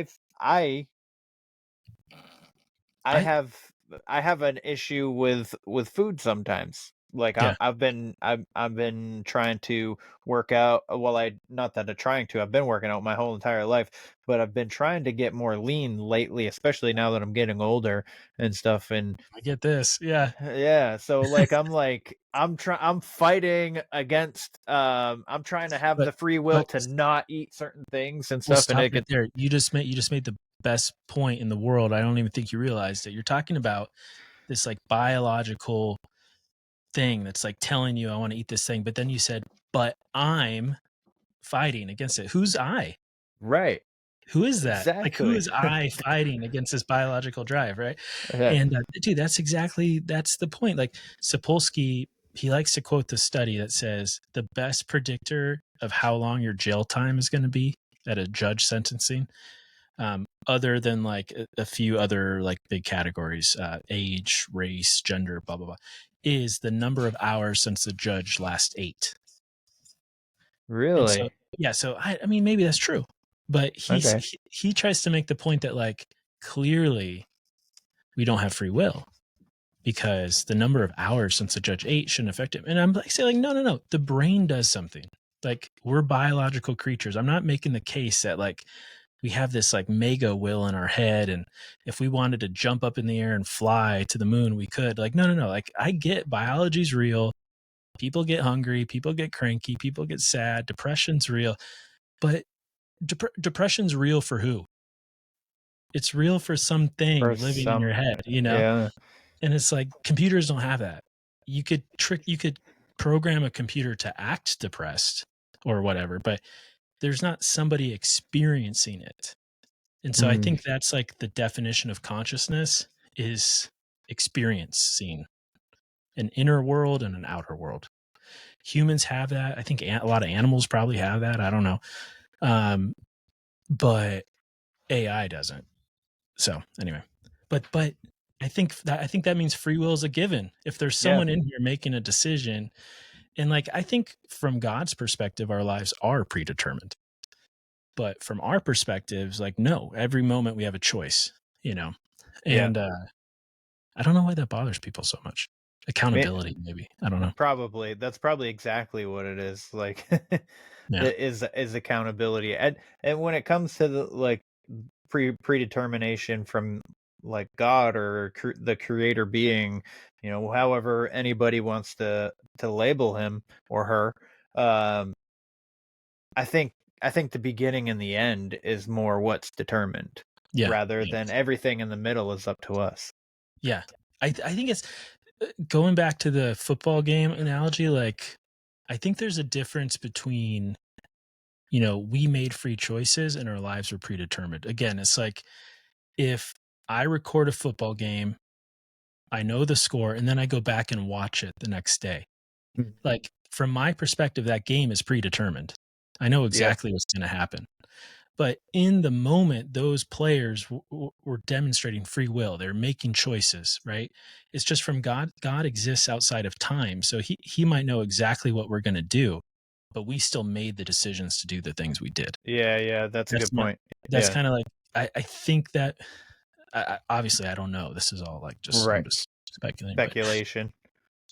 have an issue with food sometimes. Like Yeah. I've been trying to work out. Well, not that I'm trying to. I've been working out my whole entire life, but I've been trying to get more lean lately, especially now that I'm getting older and stuff. And I get this. Yeah. yeah, so like I'm fighting against. I'm trying to have the free will to not eat certain things and We'll stuff, and stop it right gets there. You just made the best point in the world. I don't even think you realized it. You're talking about this, like, biological thing that's, like, telling you I want to eat this thing, but then you said, but I'm fighting against it. Who's I? right. Who is that? Like, who Exactly. is I fighting against this biological drive, right? Yeah. And dude, that's the point. Like, Sapolsky, he likes to quote the study that says the best predictor of how long your jail time is going to be at a judge sentencing, other than like a few other like big categories, age, race, gender, blah blah blah, is the number of hours since the judge last ate. And so, Really? yeah, so I mean, maybe that's true, but Okay. he tries to make the point that, like, clearly we don't have free will because the number of hours since the judge ate shouldn't affect him. And I'm like saying, like, no, the brain does something. Like, we're biological creatures. I'm not making the case that, like, we have this, like, mega will in our head, and if we wanted to jump up in the air and fly to the moon, we could. Like, no. Like, I get biology's real. People get hungry, people get cranky, people get sad, depression's real. But depression's real for who? It's real for something For living in your head, yeah. And it's like, computers don't have that. You could program a computer to act depressed or whatever, but there's not somebody experiencing it. And so I think that's like the definition of consciousness is experiencing an inner world and an outer world. Humans have that. I think a lot of animals probably have that. I don't know. But AI doesn't. So anyway, but I think that means free will is a given. If there's someone in here making a decision, and like, I think from God's perspective, our lives are predetermined. But from our perspectives, like, no, every moment we have a choice, And I don't know why that bothers people so much. Accountability, maybe. I don't know. Probably that's probably exactly what it is. Like, Yeah. it is accountability, and when it comes to the like predetermination from like God or the creator being, however anybody wants to label him or her. I think the beginning and the end is more what's determined, rather than everything in the middle is up to us. Yeah, I think it's going back to the football game analogy. Like, I think there's a difference between, we made free choices and our lives were predetermined. Again, it's like, if I record a football game I know the score, and then I go back and watch it the next day. Mm. Like, from my perspective, that game is predetermined. I know exactly what's going to happen. But in the moment, those players were demonstrating free will. They're making choices, right? It's just from God. God exists outside of time. So he might know exactly what we're going to do, but we still made the decisions to do the things we did. Yeah, that's a good point. That's Yeah. kind of like, I think that, obviously I don't know. This is all like just, I'm Right. just speculating. Speculation.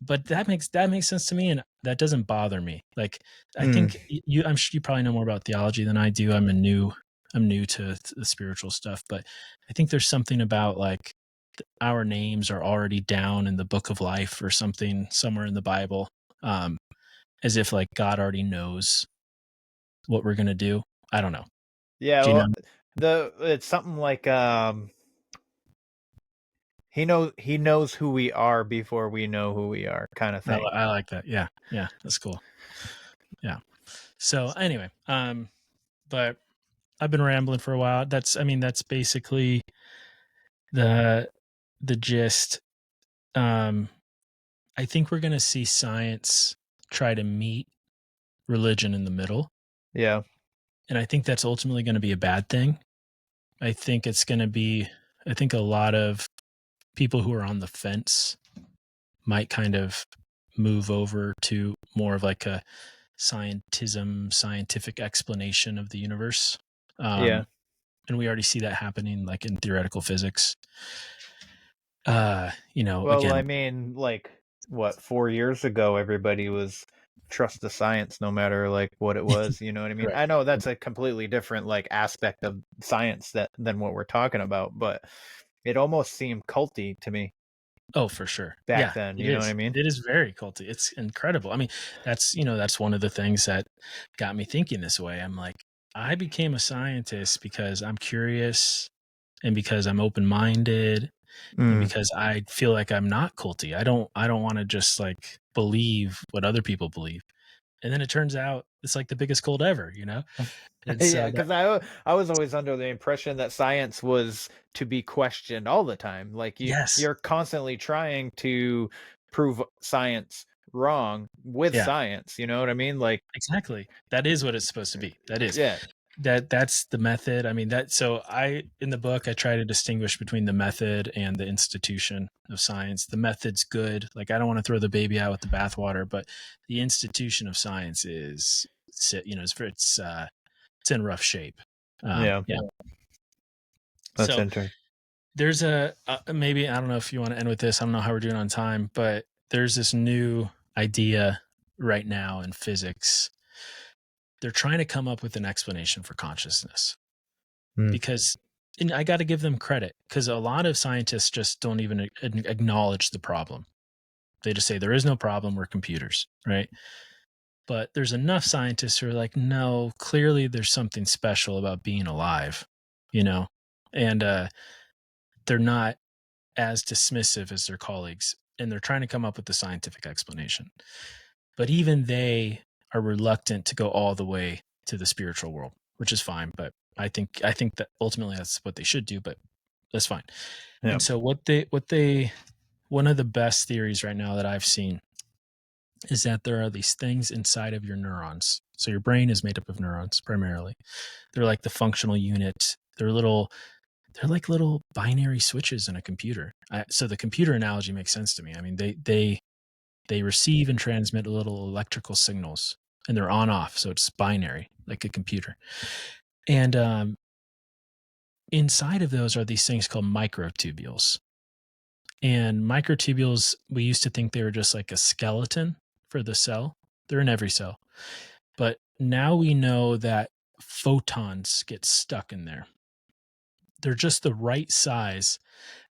But that makes sense to me, and that doesn't bother me. Like, I Mm. think I'm sure you probably know more about theology than I do. I'm new to the spiritual stuff, but I think there's something about like our names are already down in the book of life or something somewhere in the Bible, as if like God already knows what we're gonna do. I don't know. Yeah, Do you well, know? it's something like he knows who we are before we know who we are, kind of thing. I like that. Yeah, that's cool. Yeah. So anyway, but I've been rambling for a while. That's basically the gist. I think we're going to see science try to meet religion in the middle. Yeah. And I think that's ultimately going to be a bad thing. I think a lot of people who are on the fence might kind of move over to more of like a scientific explanation of the universe. Yeah. And we already see that happening like in theoretical physics. Well, again, I mean, like, what, 4 years ago, everybody was trust the science no matter like what it was, you know what I mean? Right. I know that's a completely different like aspect of science than what we're talking about, but it almost seemed culty to me. Oh, for sure. Back then, you know what I mean? It is very culty. It's incredible. I mean, that's one of the things that got me thinking this way. I'm like, I became a scientist because I'm curious and because I'm open-minded and because I feel like I'm not culty. I don't want to just like believe what other people believe. And then it turns out it's like the biggest cult ever, you know? And so Yeah, because I was always under the impression that science was to be questioned all the time. Like you're constantly trying to prove science wrong with science. You know what I mean? Like exactly, that is what it's supposed to be. That is yeah. That's the method. I mean, in the book I try to distinguish between the method and the institution of science. The method's good. Like I don't want to throw the baby out with the bathwater, but the institution of science is it's in rough shape. Yeah. That's So interesting. there's maybe, I don't know if you want to end with this. I don't know how we're doing on time, but there's this new idea right now in physics. They're trying to come up with an explanation for consciousness because, and I got to give them credit because a lot of scientists just don't even acknowledge the problem. They just say there is no problem. We're computers, right? But there's enough scientists who are like, no, clearly there's something special about being alive, and they're not as dismissive as their colleagues, and they're trying to come up with the scientific explanation. But even they are reluctant to go all the way to the spiritual world, which is fine. But I think that ultimately that's what they should do, but that's fine. Yeah. And so one of the best theories right now that I've seen is that there are these things inside of your neurons. So your brain is made up of neurons primarily. They're like the functional unit. They're like little binary switches in a computer. So the computer analogy makes sense to me. I mean, they receive and transmit little electrical signals, and they're on off, so it's binary, like a computer. And inside of those are these things called microtubules. And microtubules, we used to think they were just like a skeleton for the cell. They're in every cell. But now we know that photons get stuck in there. They're just the right size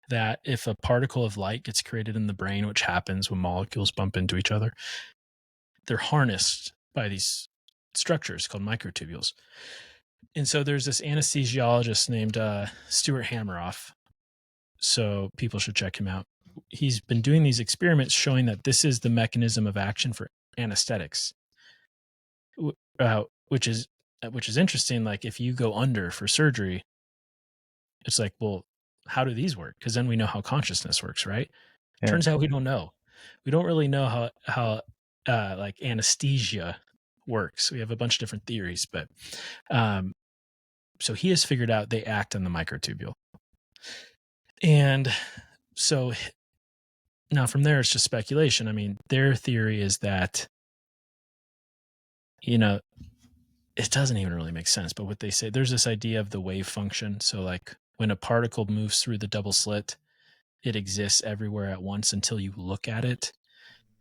that if a particle of light gets created in the brain, which happens when molecules bump into each other, they're harnessed by these structures called microtubules. And so there's this anesthesiologist named Stuart Hameroff. So people should check him out. He's been doing these experiments showing that this is the mechanism of action for anesthetics, which is interesting. Like if you go under for surgery, it's like, well, how do these work? Because then we know how consciousness works, right? Yeah. Turns out we don't know. We don't really know how like anesthesia works. We have a bunch of different theories, but so he has figured out they act on the microtubule. And so now from there, it's just speculation. I mean, their theory is that, you know, it doesn't even really make sense, but what they say, there's this idea of the wave function. So like when a particle moves through the double slit, it exists everywhere at once until you look at it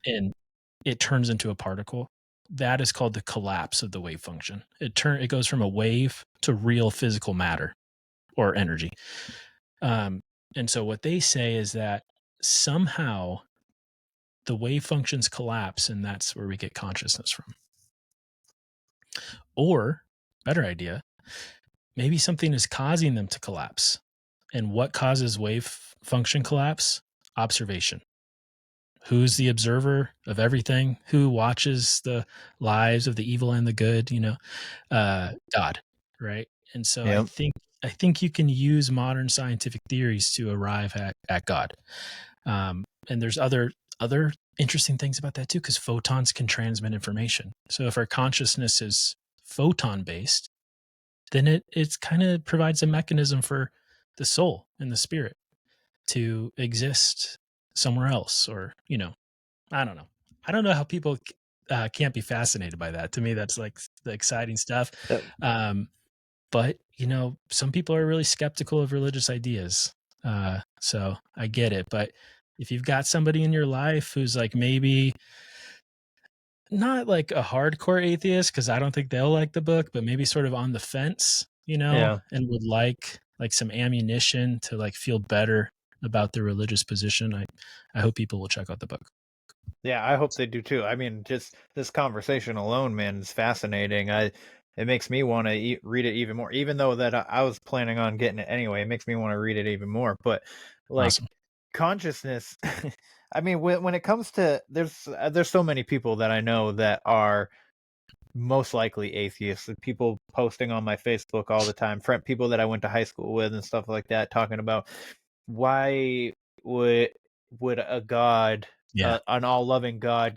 and it turns into a particle. That is called the collapse of the wave function. It goes from a wave to real physical matter or energy. And so what they say is that somehow the wave functions collapse, and that's where we get consciousness from. Or, better idea, maybe something is causing them to collapse. And what causes wave function collapse? Observation. Who's the observer of everything? Who watches the lives of the evil and the good? God, right? And so Yep. I think you can use modern scientific theories to arrive at God. And there's other interesting things about that too, because photons can transmit information. So if our consciousness is photon based, then it's kind of provides a mechanism for the soul and the spirit to exist somewhere else, or I don't know. I don't know how people can't be fascinated by that. To me, that's like the exciting stuff. But some people are really skeptical of religious ideas. So I get it. But if you've got somebody in your life who's like maybe not like a hardcore atheist, because I don't think they'll like the book, but maybe sort of on the fence, Yeah. and would like some ammunition to like feel better about their religious position, I hope people will check out the book. Yeah, I hope they do too. I mean, just this conversation alone, man, is fascinating. It makes me want to read it even more, even though that I was planning on getting it anyway. It makes me want to read it even more. But like Awesome. consciousness, I mean, when it comes to there's so many people that I know that are most likely atheists. People posting on my Facebook all the time, people that I went to high school with and stuff like that, talking about why would a God, Yeah. an all-loving God,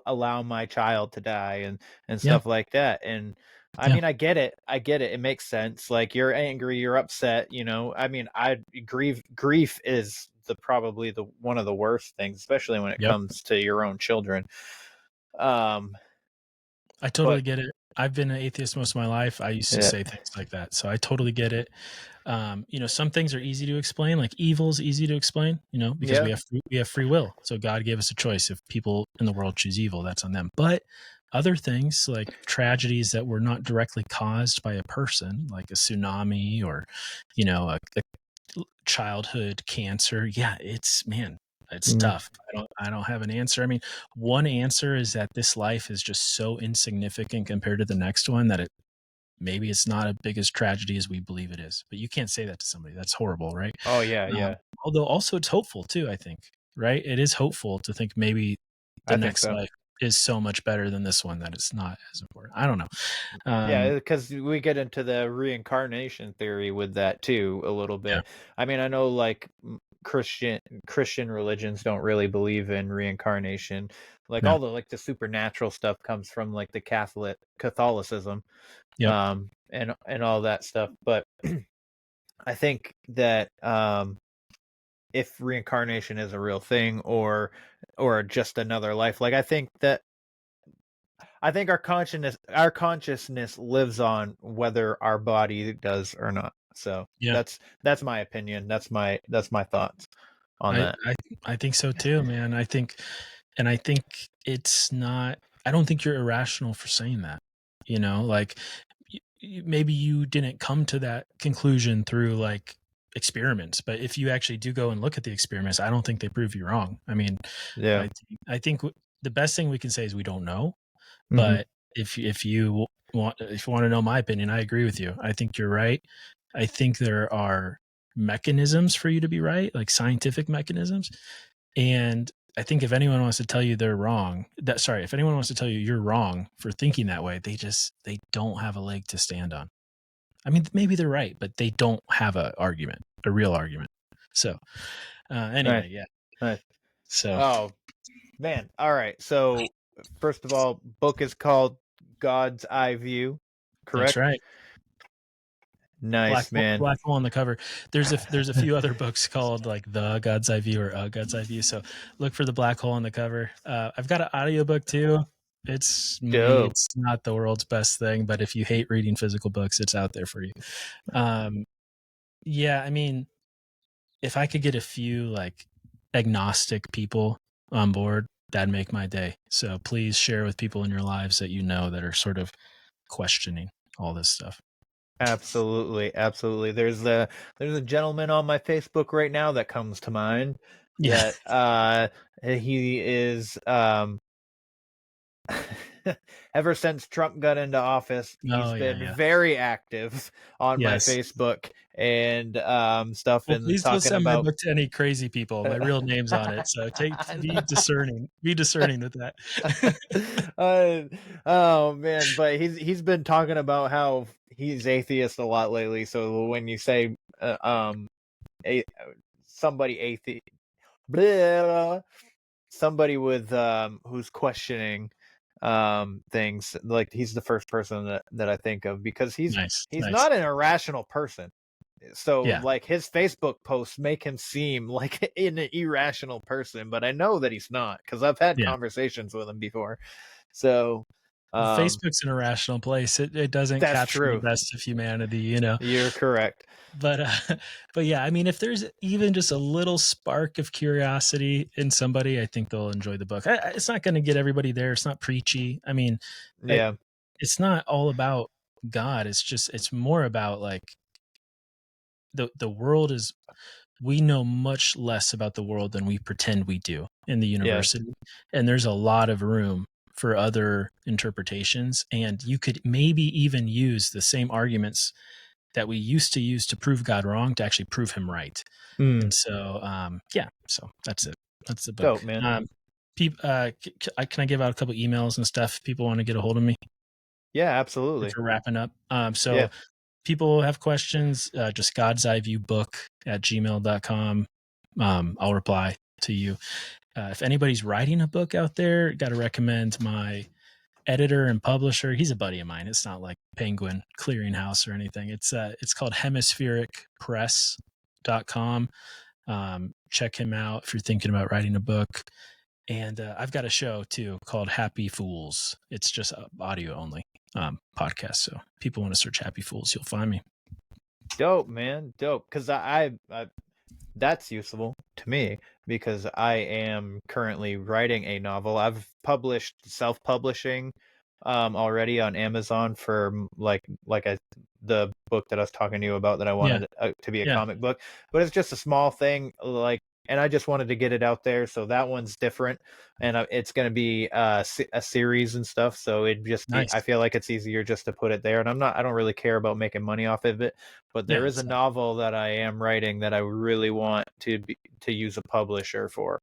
allow my child to die and Yeah. stuff like that. And I Yeah. mean, I get it. It makes sense. Like, you're angry, you're upset. I mean, grief is probably the one of the worst things, especially when it Yep. comes to your own children. I totally get it. I've been an atheist most of my life. I used to say things like that, so I totally get it. Some things are easy to explain, like evil's easy to explain, because we have free will. So God gave us a choice. If people in the world choose evil, that's on them. But other things, like tragedies that were not directly caused by a person, like a tsunami or, a childhood cancer. Yeah, it's tough. I don't have an answer. I mean, one answer is that this life is just so insignificant compared to the next one that maybe it's not as big a tragedy as we believe it is. But you can't say that to somebody. That's horrible, right? Oh yeah, yeah. Although also it's hopeful too, I think, right? It is hopeful to think maybe the next life is so much better than this one that it's not as important. I don't know. Yeah, because we get into the reincarnation theory with that too a little bit. Yeah. I mean, I know like Christian religions don't really believe in reincarnation. Like all the supernatural stuff comes from like the Catholicism, and all that stuff. But I think that if reincarnation is a real thing or just another life, like I think our consciousness lives on whether our body does or not. So that's my opinion. That's my thoughts on that. I think so too, man. I think it's not. I don't think you're irrational for saying that. Like maybe you didn't come to that conclusion through like experiments, but if you actually do go and look at the experiments, I don't think they prove you wrong. I mean, I think the best thing we can say is we don't know. But if you want to know my opinion, I agree with you. I think you're right. I think there are mechanisms for you to be right, like scientific mechanisms. And I think if anyone wants to tell you they're wrong, if anyone wants to tell you you're wrong for thinking that way, they don't have a leg to stand on. I mean, maybe they're right, but they don't have a real argument. So anyway, yeah. Nice. So Oh man. All right. So first of all, book is called God's Eye View. Correct? that's right. Nice, man. Black hole on the cover. There's a few other books called like The God's Eye View or A God's Eye View. So look for the black hole on the cover. I've got an audiobook too. It's Dope. it's not the world's best thing, but if you hate reading physical books, it's out there for you. Yeah, I mean, if I could get a few like agnostic people on board, that'd make my day. So please share with people in your lives that you know that are sort of questioning all this stuff. Absolutely, absolutely. There's a gentleman on my Facebook right now that comes to mind. Yeah. That he is ever since Trump got into office, he's been very active on my Facebook and stuff, Well, and please don't talking send my about book to any crazy people. My real name's on it, so be discerning. Be discerning with that. Oh man, but he's been talking about how he's atheist a lot lately. So when you say somebody atheist, somebody with who's questioning things, like he's the first person that I think of, because he's not an irrational person. So like his Facebook posts make him seem like an irrational person, but I know that he's not, because I've had conversations with him before. So Facebook's an irrational place. It doesn't capture the best of humanity, you know. You're correct. But yeah, I mean, if there's even just a little spark of curiosity in somebody, I think they'll enjoy the book. It's not going to get everybody there. It's not preachy. I mean, it's not all about God. It's more about like the world is. We know much less about the world than we pretend we do in the university, and there's a lot of room for other interpretations, and you could maybe even use the same arguments that we used to use to prove God wrong to actually prove him right. And so so that's it. That's the book. Dope, man. Can I give out a couple emails and stuff if people want to get a hold of me? Yeah, absolutely. If we're wrapping up. So people have questions, just God's Eye View book at gmail.com. I'll reply to you. If anybody's writing a book out there, got to recommend my editor and publisher. He's a buddy of mine. It's not like Penguin Clearinghouse or anything. It's called hemisphericpress.com. Check him out if you're thinking about writing a book. And I've got a show too called Happy Fools. It's just audio only podcast. So people want to search Happy Fools, you'll find me. Dope, man. Dope. Because I that's useful to me, because I am currently writing a novel. I've published self-publishing already on Amazon for the book that I was talking to you about that I wanted to be a comic book, but it's just a small thing, and I just wanted to get it out there. So that one's different, and it's going to be a series and stuff. So it just I feel like it's easier just to put it there, and I don't really care about making money off of it. But there is a novel that I am writing that I really want to use a publisher for.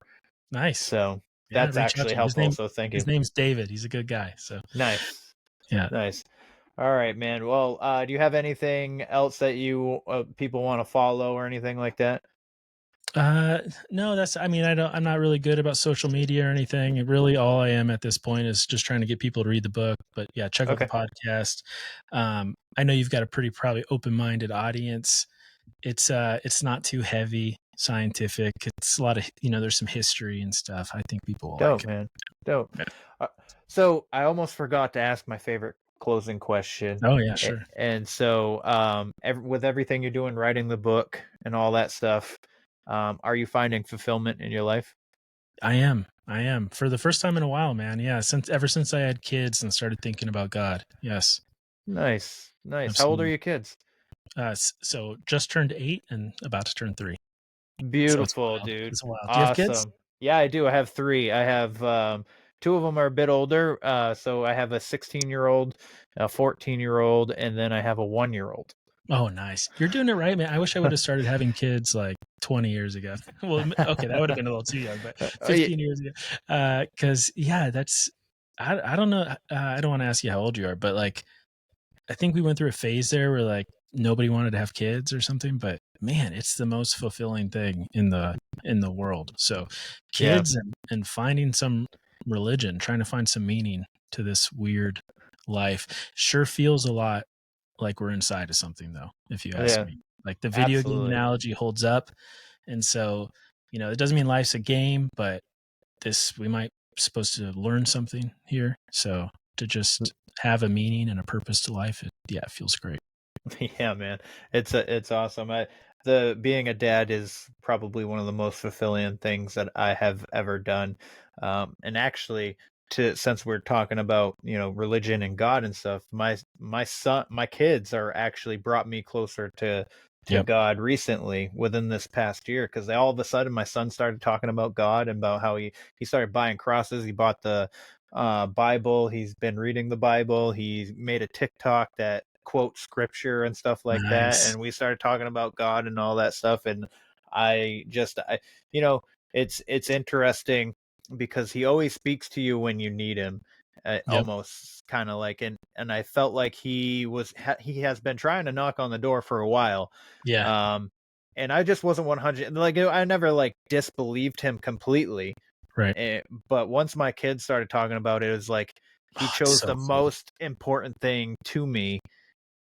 Nice. So that's actually helpful. So thank you. His name's David. He's a good guy. So nice. Yeah. Nice. All right, man. Well, do you have anything else that you people want to follow or anything like that? No, I'm not really good about social media or anything. Really, all I am at this point is just trying to get people to read the book. But yeah, check out the podcast. I know you've got a pretty probably open-minded audience. It's not too heavy scientific. It's a lot of, there's some history and stuff. I think people will like it. Man. Dope. So I almost forgot to ask my favorite closing question. Oh yeah, sure. And so with everything you're doing, writing the book and all that stuff, are you finding fulfillment in your life? I am for the first time in a while, man. Yeah, ever since I had kids and started thinking about God. Yes. Nice. Absolutely. How old are your kids? So just turned 8 and about to turn 3. Beautiful, dude. It's wild. Awesome. Do you have kids? Yeah, I do. I have 3. I have 2 of them are a bit older. So I have a 16-year-old, a 14-year-old, and then I have a 1-year-old. Oh, nice. You're doing it right, man. I wish I would have started having kids like 20 years ago. Well, okay, that would have been a little too young, but 15 years ago. Because that's I don't know. I don't want to ask you how old you are, but like I think we went through a phase there where like nobody wanted to have kids or something, but man, it's the most fulfilling thing in the world. So kids and finding some religion, trying to find some meaning to this weird life sure feels a lot like we're inside of something, though, if you ask me. Like the video game analogy holds up. And so, it doesn't mean life's a game, but we might supposed to learn something here. So to just have a meaning and a purpose to life, it feels great. Yeah, man, it's awesome. Being a dad is probably one of the most fulfilling things that I have ever done. And actually, since we're talking about religion and God and stuff, my kids are actually brought me closer to God recently within this past year, because all of a sudden my son started talking about God and about how he started buying crosses. He bought the Bible. He's been reading the Bible. He made a TikTok that quotes scripture and stuff like that, and we started talking about God and all that stuff. And it's interesting because he always speaks to you when you need him. Almost kind of like, and I felt like he has been trying to knock on the door for a while. And I just wasn't 100, like, I never disbelieved him completely, right? But once my kids started talking about it, it was like he chose the most important thing to me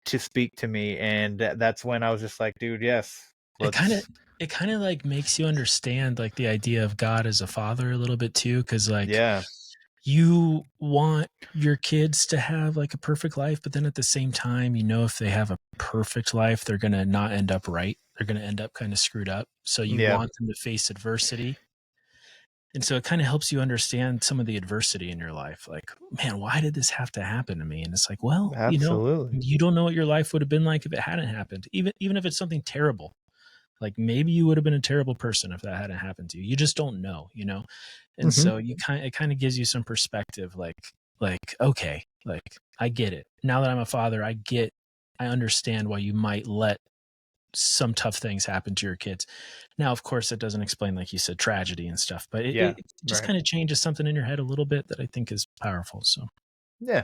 to speak to me, and that's when I was just like, dude, yes. It kind of like makes you understand like the idea of God as a father a little bit too, because you want your kids to have like a perfect life, but then at the same time, if they have a perfect life, they're gonna not end up right. They're gonna end up kind of screwed up. So you want them to face adversity. And so it kind of helps you understand some of the adversity in your life. Like, man, why did this have to happen to me? And it's like, well, absolutely, you don't know what your life would have been like if it hadn't happened. Even if it's something terrible, like maybe you would have been a terrible person if that hadn't happened to you. You just don't know, And so it kind of gives you some perspective. Like, okay, like I get it. Now that I'm a father, I understand why you might let some tough things happen to your kids. Now, of course, it doesn't explain, like you said, tragedy and stuff, but it just kind of changes something in your head a little bit that I think is powerful. So yeah,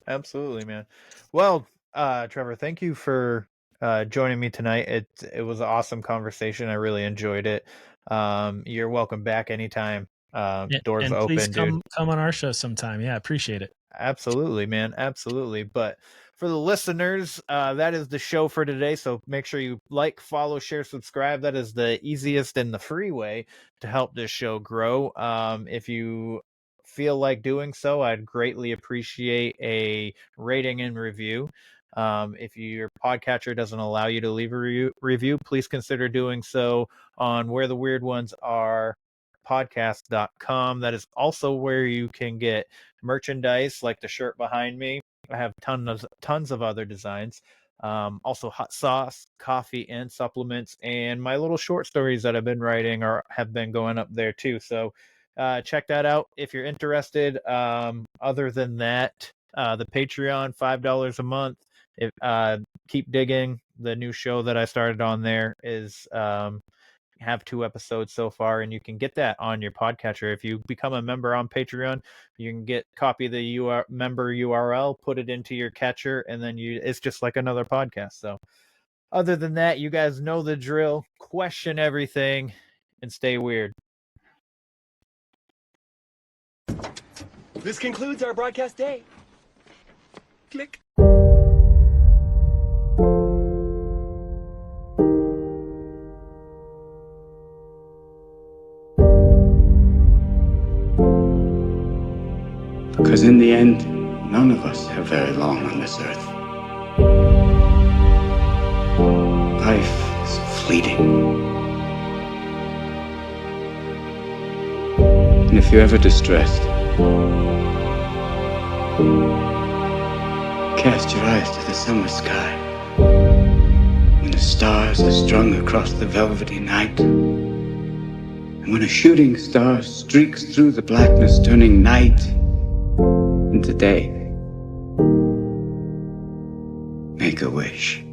absolutely, man. Well, Trevor, thank you for joining me tonight. It was an awesome conversation. I really enjoyed it. You're welcome back anytime. Doors and open, please dude. Come on our show sometime. Yeah, appreciate it. Absolutely, man. Absolutely. But for the listeners, that is the show for today. So make sure you like, follow, share, subscribe. That is the easiest and the free way to help this show grow. If you feel like doing so, I'd greatly appreciate a rating and review. If your podcatcher doesn't allow you to leave a review, please consider doing so on Where the Weird Ones Are podcast.com. That is also where you can get merchandise like the shirt behind me. I have tons of other designs. Also hot sauce, coffee, and supplements, and my little short stories that I've been writing have been going up there too. So check that out if you're interested. Other than that, the Patreon, $5 a month. Keep digging. The new show that I started on there is have 2 episodes so far, and you can get that on your podcatcher. If you become a member on Patreon, you can copy the member URL, put it into your catcher, and then it's just like another podcast. So other than that, you guys know the drill. Question everything and stay weird. This concludes our broadcast day. Click. Because in the end, none of us have very long on this earth. Life is fleeting. And if you're ever distressed, cast your eyes to the summer sky. When the stars are strung across the velvety night, and when a shooting star streaks through the blackness, turning night into day, make a wish.